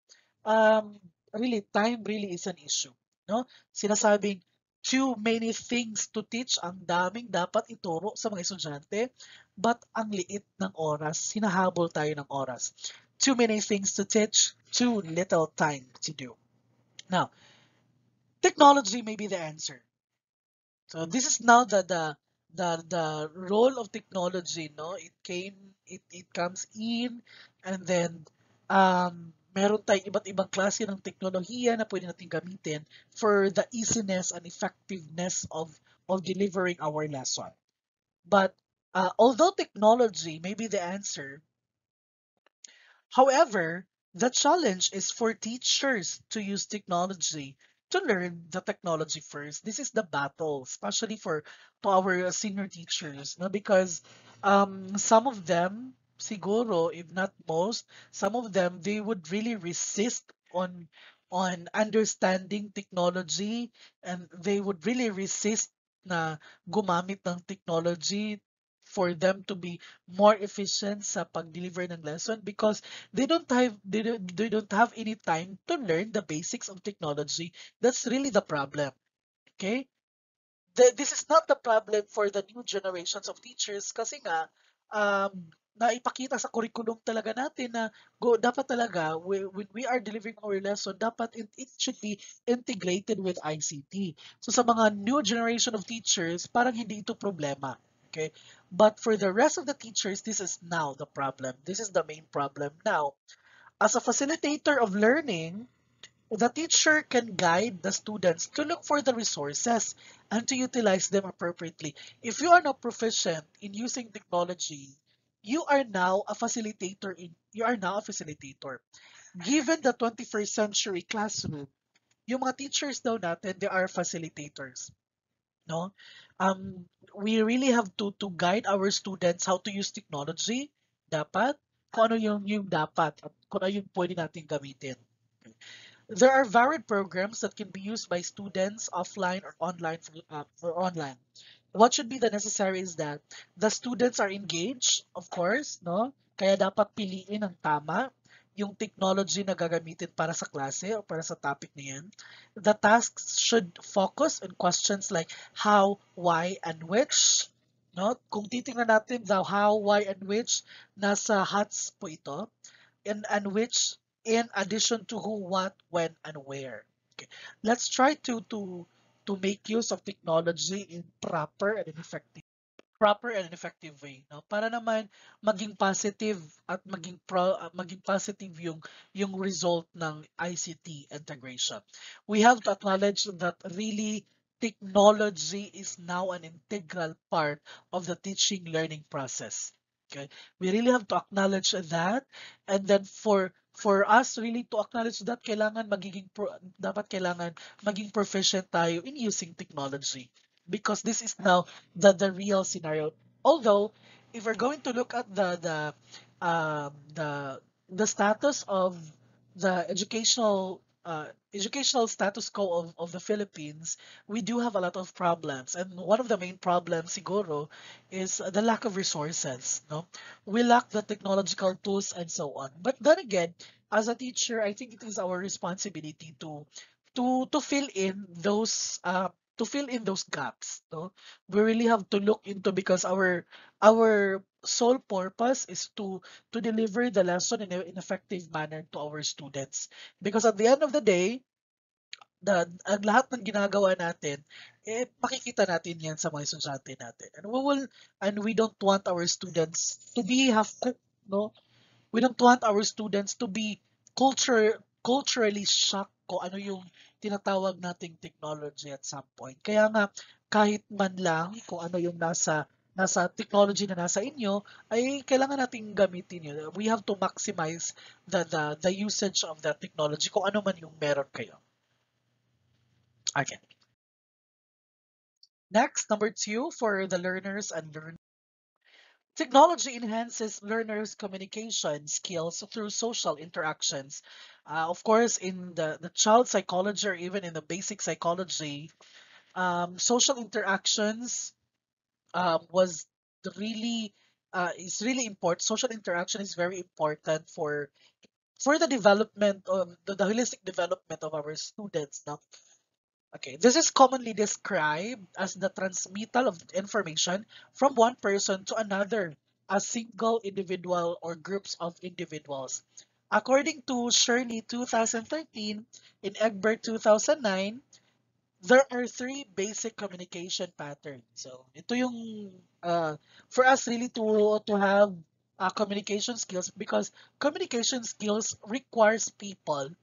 Speaker 1: really time really is an issue. No? Sinasabing too many things to teach, ang daming dapat ituro sa mga estudyante, but ang liit ng oras, hinahabol tayo ng oras. Too many things to teach, too little time to do. Now, technology may be the answer. So this is now the role of technology, no? It comes in, and then meron tayong iba't ibang klase ng teknolohiya na pwede natin gamitin for the easiness and effectiveness of delivering our lesson. But although technology may be the answer, however, the challenge is for teachers to use technology to learn the technology first. This is the battle, especially for to our senior teachers, no? Because some of them, siguro, if not most, some of them they would really resist on understanding technology, and they would really resist na gumamit ng technology for them to be more efficient sa pag-deliver ng lesson, because they don't have any time to learn the basics of technology. That's really the problem. Okay? This is not the problem for the new generations of teachers, kasi nga naipakita sa curriculum talaga natin na dapat talaga when we are delivering our lesson, dapat it should be integrated with ICT. So sa mga new generation of teachers, parang hindi ito problema. Okay? But for the rest of the teachers, this is now the problem. This is the main problem now. As a facilitator of learning, The teacher can guide the students to look for the resources and to utilize them appropriately. If you are not proficient in using technology, you are now a facilitator. Given the 21st century classroom, yung mga teachers daw natin, they are facilitators. No? We really have to guide our students how to use technology. Dapat, kung ano yung dapat at kung ano yung pwede natin gamitin. There are varied programs that can be used by students offline or online. What should be the necessary is that the students are engaged, of course, no? Kaya dapat piliin ang tama yung technology na gagamitin para sa klase o para sa topic na yan. The tasks should focus on questions like how, why, and which. No? Kung titingnan natin the how, why, and which, nasa HATS po ito and which in addition to who, what, when, and where. Okay. Let's try to make use of technology in proper and effective way, no? Para naman maging positive at maging positive yung result ng ICT integration. We have to acknowledge that really technology is now an integral part of the teaching learning process. Okay? We really have to acknowledge that, and then for us really to acknowledge that kailangan maging proficient tayo in using technology because this is now the real scenario. Although, if we're going to look at um, the the status of the educational status quo of the Philippines, we do have a lot of problems. And one of the main problems, siguro, is the lack of resources. No, we lack the technological tools and so on. But then again, as a teacher, I think it is our responsibility to fill in those gaps. No, we really have to look into because our sole purpose is to deliver the lesson in an effective manner to our students. Because at the end of the day, ang lahat ng ginagawa natin, makikita natin yan sa mga estudyante natin. And we don't want our students to be half-cooked, no? We don't want our students to be culturally shocked kung ano yung tinatawag nating technology at some point. Kaya nga, kahit man lang kung ano yung nasa technology na nasa inyo, ay kailangan nating gamitin yun. We have to maximize the usage of that technology kung ano man yung meron kayo. Okay. Next, number 2 for the learners and learners. Technology enhances learners' communication skills through social interactions. Of course, in the child psychology or even in the basic psychology, social interactions was the really is really important. Social interaction is very important for the development of the holistic development of our students. Now, okay, this is commonly described as the transmittal of information from one person to another, a single individual or groups of individuals. According to Shirley 2013 and Egbert 2009, there are three basic communication patterns. So, ito yung for us really to have communication skills because communication skills requires people.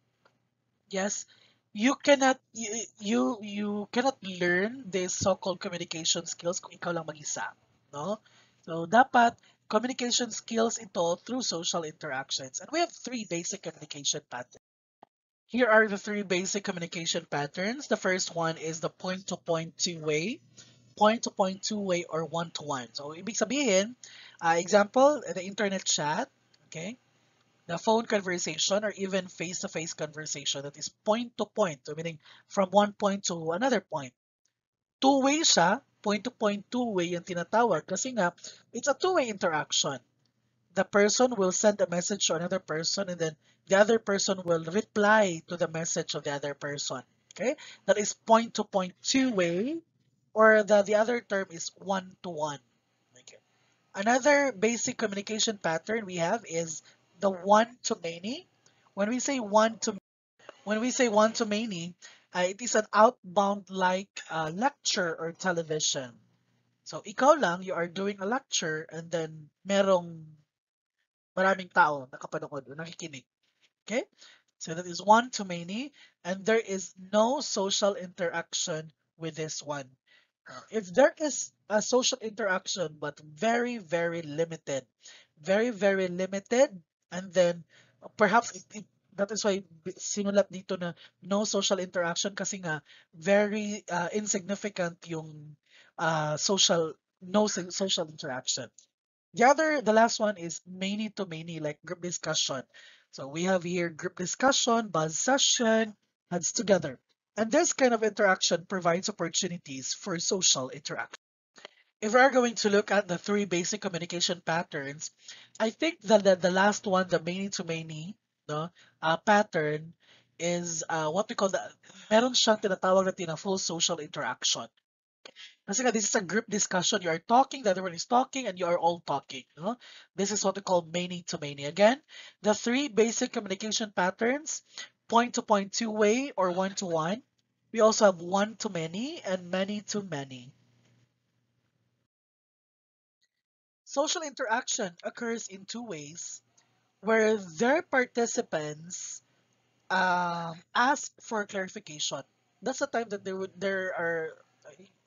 Speaker 1: Yes, you cannot learn these so-called communication skills kung ikaw lang mag-isa, no? So dapat communication skills ito through social interactions. And we have three basic communication patterns. Here are the three basic communication patterns. The first one is the point-to-point two-way, point-to-point two-way or one-to-one. So ibig sabihin, example, the internet chat, okay? The phone conversation or even face-to-face conversation that is point-to-point, so meaning from one point to another point. Two-way siya, point-to-point two-way yung tinatawag kasi nga, it's a two-way interaction. The person will send a message to another person and then the other person will reply to the message of the other person. Okay? That is point-to-point two-way or the other term is one-to-one. Okay. Another basic communication pattern we have is the one-to-many. When we say one-to-many, it is an outbound like lecture or television. So ikaw lang, you are doing a lecture and then merong maraming tao nakapanood o nakikinig. Okay? So that is one to many, and there is no social interaction with this one. If there is a social interaction, but very, very limited, very, very limited, and then perhaps that is why sinulat dito na no social interaction kasi nga very insignificant yung social, no social interaction. The last one is many to many, like group discussion. So we have here group discussion, buzz session, heads together. And this kind of interaction provides opportunities for social interaction. If we are going to look at the three basic communication patterns, I think that the last one, the many to many, no, pattern is what we call the meron siyang tinatawag natin na full social interaction. Kasi nga, this is a group discussion. You are talking, the other one is talking, and you are all talking. No? This is what we call many to many. Again, the three basic communication patterns, point to point two-way or one-to-one. We also have one to many and many to many. Social interaction occurs in two ways where their participants ask for clarification. That's the time that there are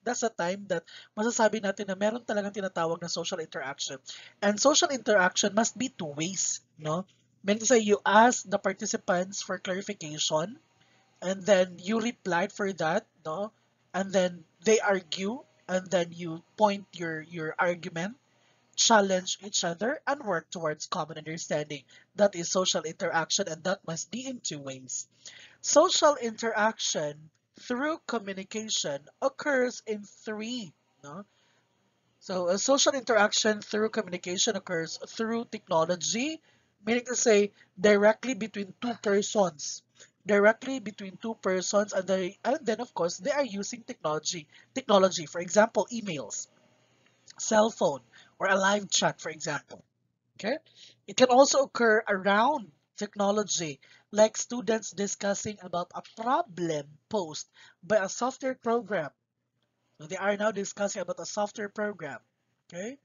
Speaker 1: that's the time that masasabi natin na meron talagang tinatawag na social interaction. And social interaction must be two ways, no? Meaning to say you ask the participants for clarification and then you replied for that, no? And then they argue and then you point your argument, challenge each other and work towards common understanding. That is social interaction and that must be in two ways. Social interaction through communication occurs in three. No? So a social interaction through communication occurs through technology, meaning to say directly between two persons. Directly between two persons and then of course they are using technology. Technology, for example, emails, cell phone, or a live chat, for example. Okay? It can also occur around technology, like students discussing about a problem posed by a software program. So they are now discussing about a software program. Okay?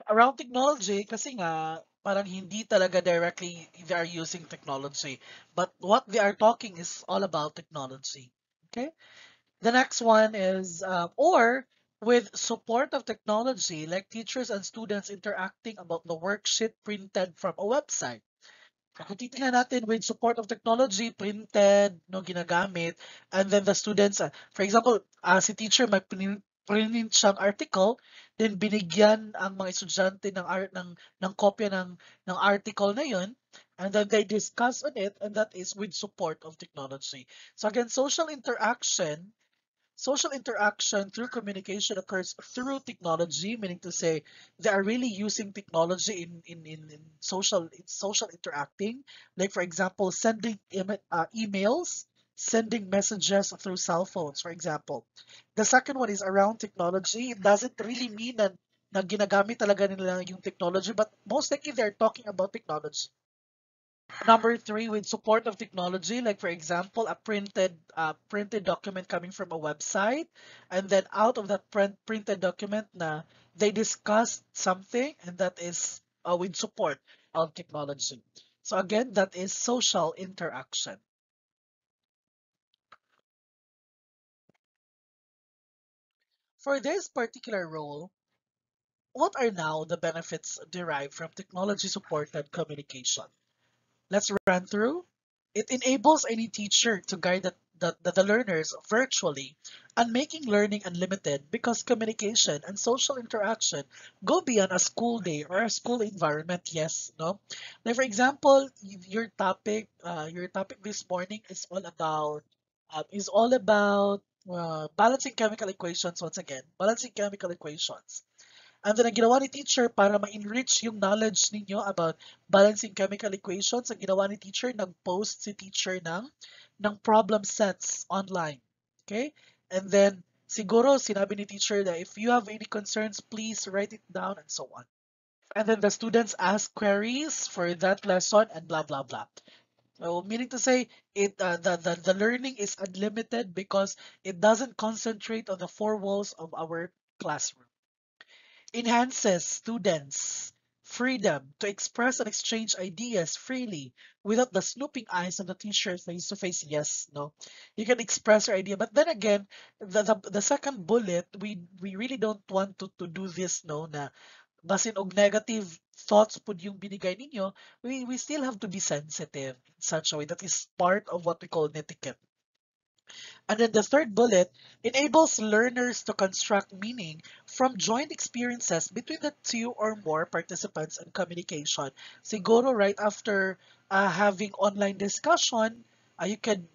Speaker 1: Around technology, kasi nga, parang hindi talaga directly they are using technology. But what they are talking is all about technology. Okay? The next one is, or with support of technology, like teachers and students interacting about the worksheet printed from a website. Kung titingnan natin with support of technology, printed, no, ginagamit, and then the students, for example, si teacher may print siyang article, then binigyan ang mga estudyante ng kopya ng article na yun, and then they discuss on it, and that is with support of technology. So again, social interaction through communication occurs through technology, meaning to say they are really using technology in social interacting. Like for example, sending emails, sending messages through cell phones, for example. The second one is around technology. It doesn't really mean na ginagamit talaga nila yung technology, but most likely they're talking about technology. Number three, with support of technology, like for example, a printed document coming from a website, and then out of that printed document, na they discussed something, and that is with support of technology. So again, that is social interaction. For this particular role, what are now the benefits derived from technology-supported communication? Let's run through. It enables any teacher to guide the learners virtually and making learning unlimited because communication and social interaction go beyond a school day or a school environment. Yes, no? Like for example, your topic this morning is all about balancing chemical equations once again. Balancing chemical equations. And then ang ginawa ni teacher para ma-enrich yung knowledge ninyo about balancing chemical equations, ang ginawa ni teacher, nag-post si teacher ng problem sets online. Okay? And then, siguro, sinabi ni teacher that if you have any concerns, please write it down and so on. And then the students ask queries for that lesson and blah, blah, blah. So, meaning to say, the learning is unlimited because it doesn't concentrate on the four walls of our classroom. Enhances students' freedom to express and exchange ideas freely without the snooping eyes of the teacher face to face. Yes, no. You can express your idea. But then again, the second bullet, we really don't want to do this, no, na basin og negative thoughts pud yung binigay ninyo, we still have to be sensitive in such a way. That is part of what we call netiquette. And then the third bullet enables learners to construct meaning from joint experiences between the two or more participants in communication. Siguro right after having online discussion, you can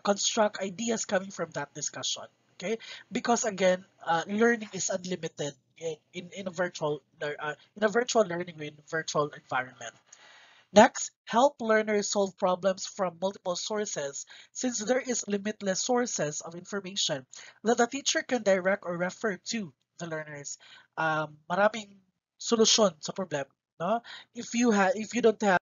Speaker 1: construct ideas coming from that discussion. Okay, because again, learning is unlimited in a virtual learning in virtual environment. Next, help learners solve problems from multiple sources, since there is limitless sources of information that the teacher can direct or refer to the learners. Maraming solusyon sa problem, no? If you don't have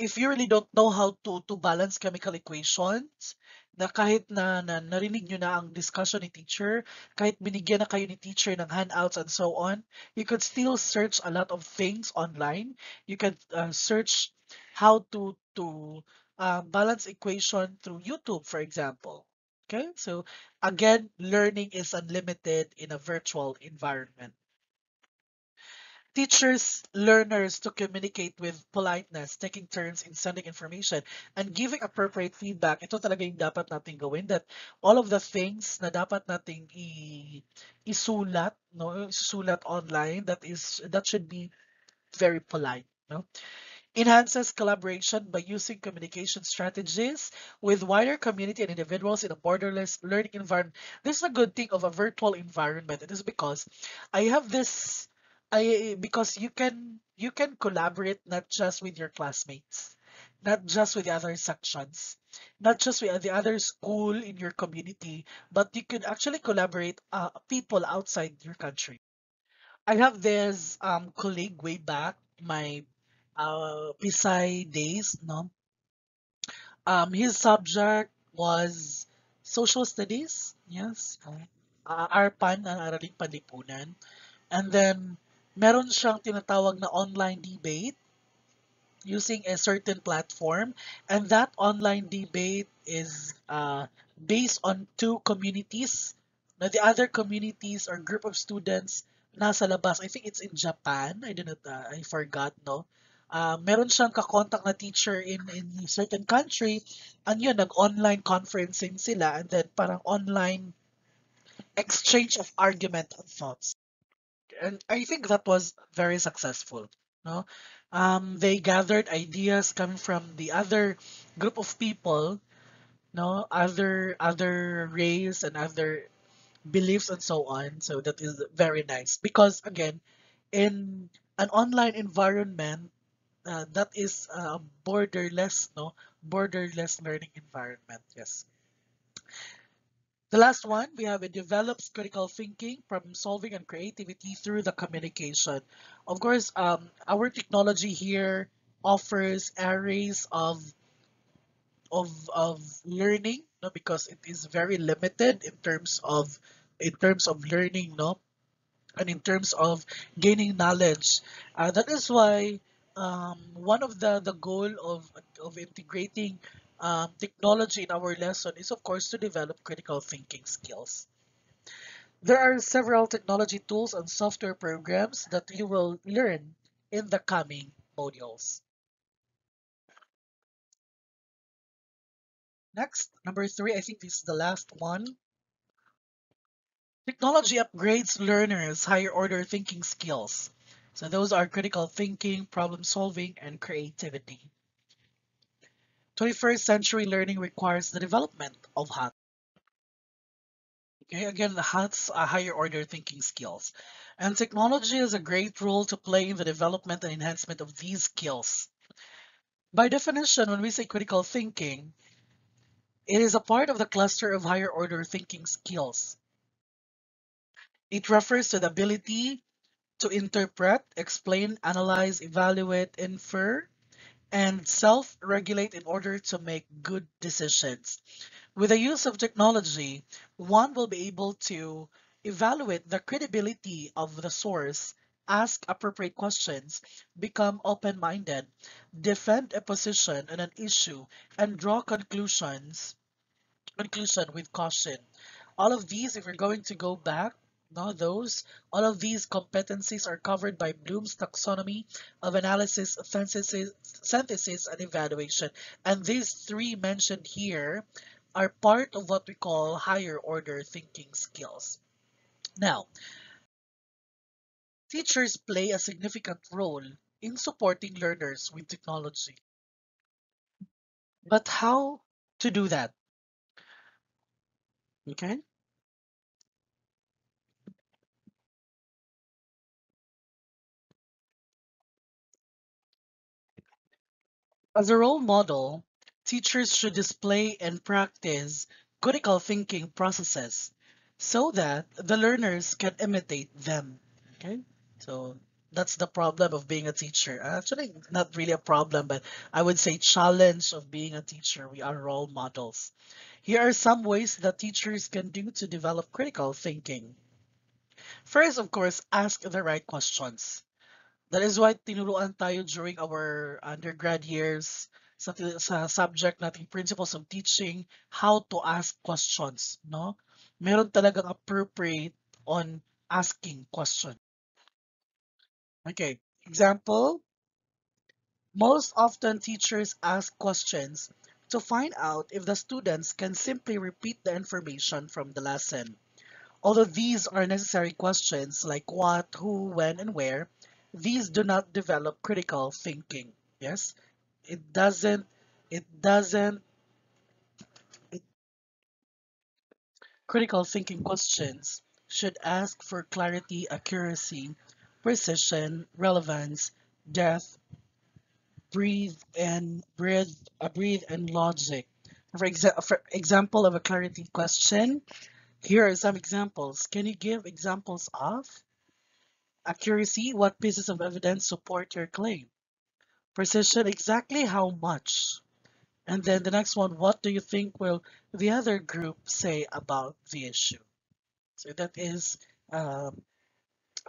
Speaker 1: if you really don't know how to balance chemical equations, na kahit na narinig nyo na ang discussion ni teacher, kahit binigyan na kayo ni teacher ng handouts and so on, you could still search a lot of things online. You can search how to balance equation through YouTube, for example. Okay, so again, learning is unlimited in a virtual environment. Teachers learners to communicate with politeness, taking turns in sending information, and giving appropriate feedback. Ito talaga yung dapat nating gawin, that all of the things na dapat nating isulat, no, isusulat online, that should be very polite, no? Enhances collaboration by using communication strategies with wider community and individuals in a borderless learning environment. This is a good thing of a virtual environment. It is because I have this I because you can collaborate not just with your classmates, not just with the other sections, not just with the other school in your community, but you could actually collaborate people outside your country. I have this colleague way back my Pisay days, no. His subject was social studies. Yes. ARPAN, ang Araling Panlipunan. And then meron siyang tinatawag na online debate using a certain platform, and that online debate is based on two communities. Now, the other communities or group of students nasa labas. I think it's in Japan. I don't know. I forgot, no? Meron siyang kakontak na teacher in a certain country, and yun, nag-online conferencing sila, and then parang online exchange of argument and thoughts. And I think that was very successful. No, they gathered ideas coming from the other group of people, no, other race and other beliefs and so on. So that is very nice because again, in an online environment, that is a borderless, no, borderless learning environment. Yes. The last one, we have it develops critical thinking, problem solving, and creativity through the communication. Of course, our technology here offers arrays of learning, no, because it is very limited in terms of learning, no, and in terms of gaining knowledge. That is why one of the goal of integrating technology in our lesson is, of course, to develop critical thinking skills. There are several technology tools and software programs that you will learn in the coming modules. Next, number three, I think this is the last one. Technology upgrades learners' higher order thinking skills. So those are critical thinking, problem solving, and creativity. 21st century learning requires the development of HAT. Okay, again, the HATs are higher order thinking skills. And technology has a great role to play in the development and enhancement of these skills. By definition, when we say critical thinking, it is a part of the cluster of higher order thinking skills. It refers to the ability to interpret, explain, analyze, evaluate, infer, and self-regulate in order to make good decisions. With the use of technology, one will be able to evaluate the credibility of the source ask appropriate questions, become open-minded, defend a position on an issue, and draw conclusion with caution. All of these, if we're going to go back, no, those, all of these competencies are covered by Bloom's taxonomy of analysis, synthesis, and evaluation. And these three mentioned here are part of what we call higher order thinking skills. Now, teachers play a significant role in supporting learners with technology. But how to do that? Okay. As a role model, teachers should display and practice critical thinking processes so that the learners can imitate them. Okay? So that's the problem of being a teacher. Actually, not really a problem, but I would say challenge of being a teacher. We are role models. Here are some ways that teachers can do to develop critical thinking. First, of course, ask the right questions. That is why tinuruan tayo during our undergrad years sa subject nating principles of teaching, how to ask questions, no? Meron talagang appropriate on asking question. Okay, example, most often teachers ask questions to find out if the students can simply repeat the information from the lesson. Although these are necessary questions like what, who, when, and where, these do not develop critical thinking. Yes, it doesn't, it doesn't, it, critical thinking questions should ask for clarity, accuracy, precision, relevance, depth, breathe and logic. For example of a clarity question, here are some examples. Can you give examples of accuracy? What pieces of evidence support your claim? Precision, exactly how much? And then the next one, what do you think will the other group say about the issue? So that is um,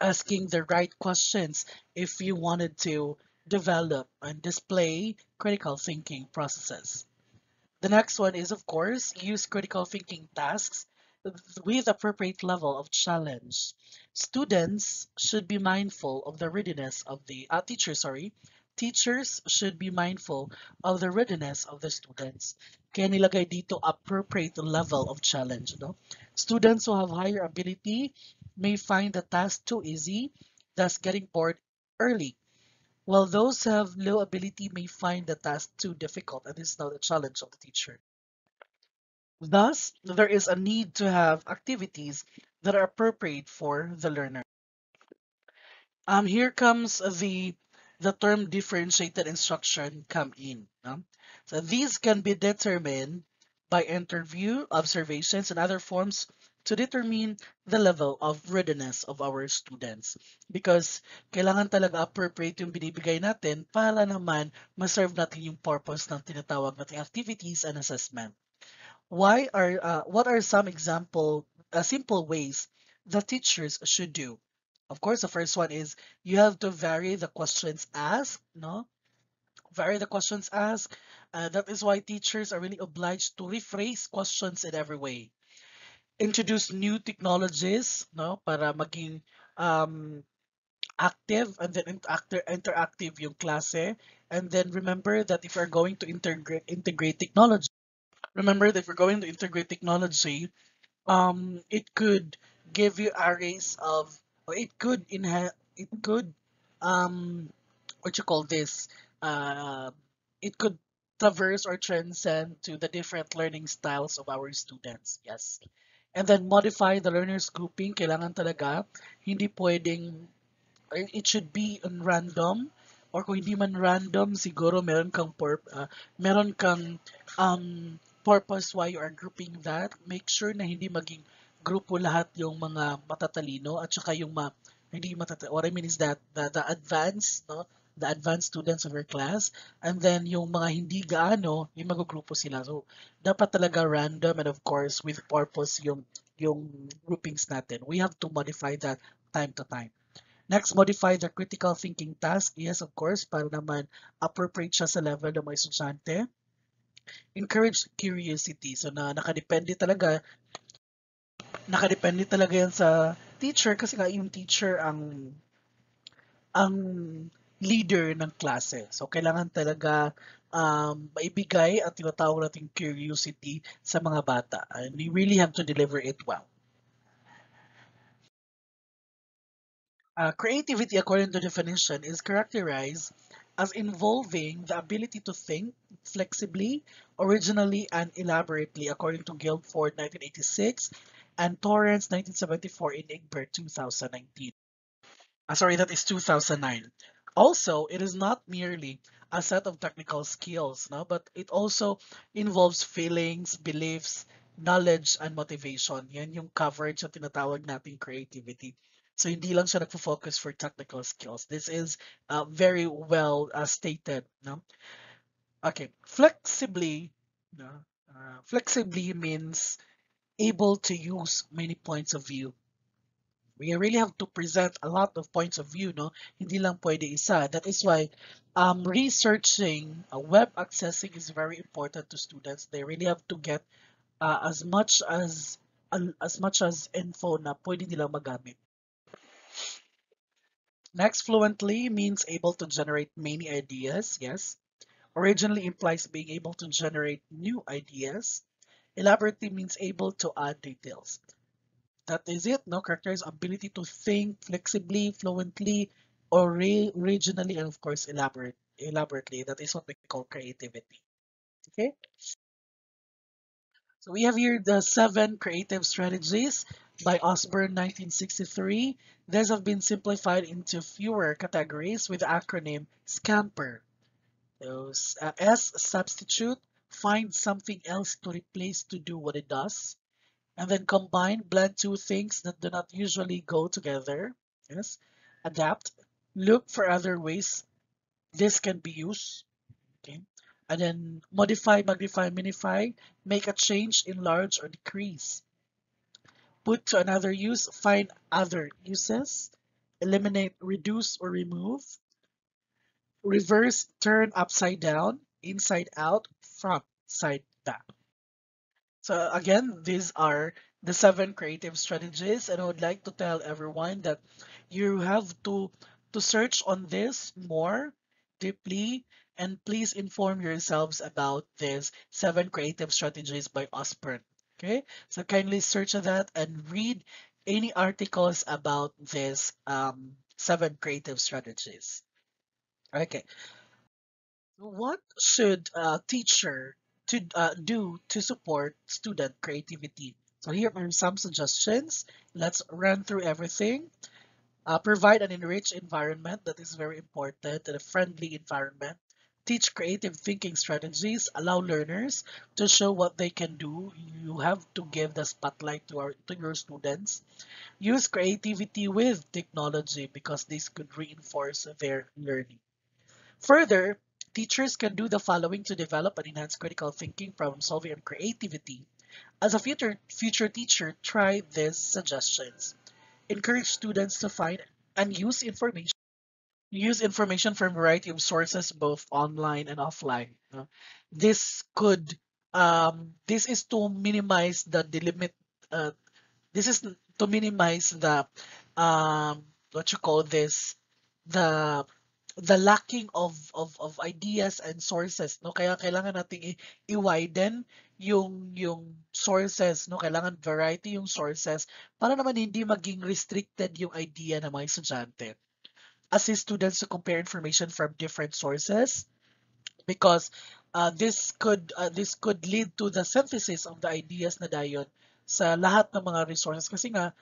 Speaker 1: asking the right questions if you wanted to develop and display critical thinking processes. The next one is, of course, use critical thinking tasks with appropriate level of challenge. Students should be mindful of the readiness of the teachers should be mindful of the readiness of the students. Kaya nilagay dito appropriate level of challenge. No? Students who have higher ability may find the task too easy, thus getting bored early, while those who have low ability may find the task too difficult, and this is now the challenge of the teacher. Thus, there is a need to have activities that are appropriate for the learner. Here comes the term differentiated instruction come in. So these can be determined by interview, observations, and other forms to determine the level of readiness of our students. Because kailangan talaga appropriate yung binibigay natin para naman ma-serve natin yung purpose ng tinatawag nating activities and assessment. What are some simple ways that teachers should do? Of course, the first one is you have to vary the questions asked, no? Vary the questions asked. That is why teachers are really obliged to rephrase questions in every way. Introduce new technologies, no? Para maging um, active and then interactive yung klase. And then remember that if you're going to integrate technology, remember that if we're going to integrate technology, it could give you arrays of, or it could um what you call this uh it could traverse or transcend to the different learning styles of our students. Yes. And then modify the learners grouping. Kailangan talaga hindi pwedeng it should be on random, or kung hindi man random siguro meron kang purpose why you are grouping that. Make sure na hindi maging grupo lahat yung mga matatalino at saka yung hindi what I mean is that the advanced, no, the advanced students of your class, and then yung mga hindi gaano yung magugrupo sila. So dapat talaga random, and of course with purpose yung groupings natin. We have to modify that time to time. Next, modify the critical thinking task. Yes, of course, para naman appropriate siya sa level ng mga estudyante. Encourage curiosity. So nakadepende talaga yan sa teacher kasi nga yung teacher ang leader ng klase. So kailangan talaga maibigay ang tinatawag nating curiosity sa mga bata. And we really have to deliver it well. Creativity, according to definition, is characterized as involving the ability to think flexibly, originally, and elaborately, according to Guildford 1986 and Torrance 1974 in Egbert 2019. Sorry, that is 2009. Also, it is not merely a set of technical skills, no, but it also involves feelings, beliefs, knowledge, and motivation. Yan yung coverage na tinatawag nating creativity. So hindi lang siya nagfo-focus for technical skills. This is very well stated, no? Okay, no? Flexibly means able to use many points of view. We really have to present a lot of points of view, no? Hindi lang pwede isa. That is why researching, web accessing is very important to students. They really have to get as much as info na pwede nilang magamit. Next, fluently means able to generate many ideas. Yes. Originally implies being able to generate new ideas. Elaborately means able to add details. That is it, no? Characters' ability to think flexibly, fluently, or regionally, and of course, elaborately. That is what we call creativity. Okay? So we have here the 7 creative strategies by Osborne 1963. These have been simplified into fewer categories with the acronym SCAMPER. So, S, substitute, find something else to replace to do what it does. And then combine, blend two things that do not usually go together. Yes. Adapt, look for other ways this can be used. Okay. And then modify, magnify, minify, make a change, enlarge, or decrease. Put to another use, find other uses. Eliminate, reduce, or remove. Reverse, turn upside down, inside out, front, side back. So again, these are the 7 creative strategies, and I would like to tell everyone that you have to search on this more deeply, and please inform yourselves about these 7 creative strategies by Osborne. Okay, so kindly search that and read any articles about these 7 creative strategies. Okay, what should a teacher do to support student creativity? So here are some suggestions. Let's run through everything. Provide an enriched environment that is very important and a friendly environment. Teach creative thinking strategies. Allow learners to show what they can do. You have to give the spotlight to your students. Use creativity with technology because this could reinforce their learning. Further, teachers can do the following to develop and enhance critical thinking, problem solving, and creativity. As a future teacher, try these suggestions. Encourage students to find and use information. Use information from a variety of sources, both online and offline. This could this is to minimize the delimit. This is to minimize the what you call this, the lacking of ideas and sources, no, kaya kailangan nating i-widen yung sources, no, kailangan variety yung sources para naman hindi maging restricted yung idea ng mga estudyante. Assist students to compare information from different sources because this could lead to the synthesis of the ideas na dayon sa lahat ng mga resources kasi nga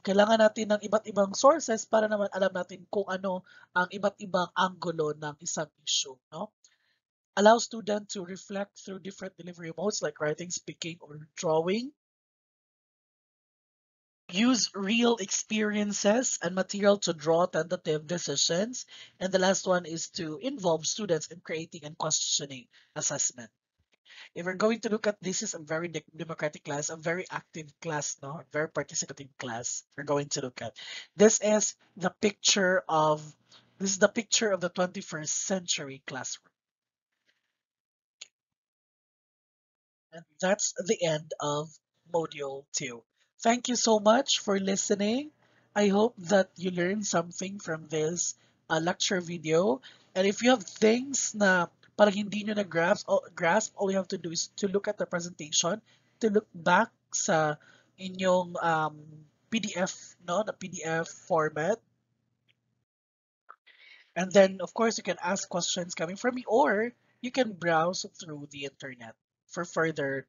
Speaker 1: kailangan natin ng iba't ibang sources para naman alam natin kung ano ang iba't ibang anggulo ng isang issue, no? Allow students to reflect through different delivery modes like writing, speaking, or drawing. Use real experiences and material to draw tentative decisions. And the last one is to involve students in creating and questioning assessment. If we're going to look at this is a very democratic class, a very active class, no, very participative class. We're going to look at this is the picture of this is the picture of the 21st century classroom. And that's the end of Module 2. Thank you so much for listening. I hope that you learned something from this lecture video. And if you have things na parang hindi nyo grasp, all you have to do is to look at the presentation, to look back sa inyong PDF, no, the PDF format. And then, of course, you can ask questions coming from me, or you can browse through the internet for further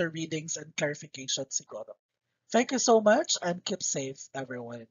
Speaker 1: readings and clarifications siguro. Thank you so much and keep safe, everyone.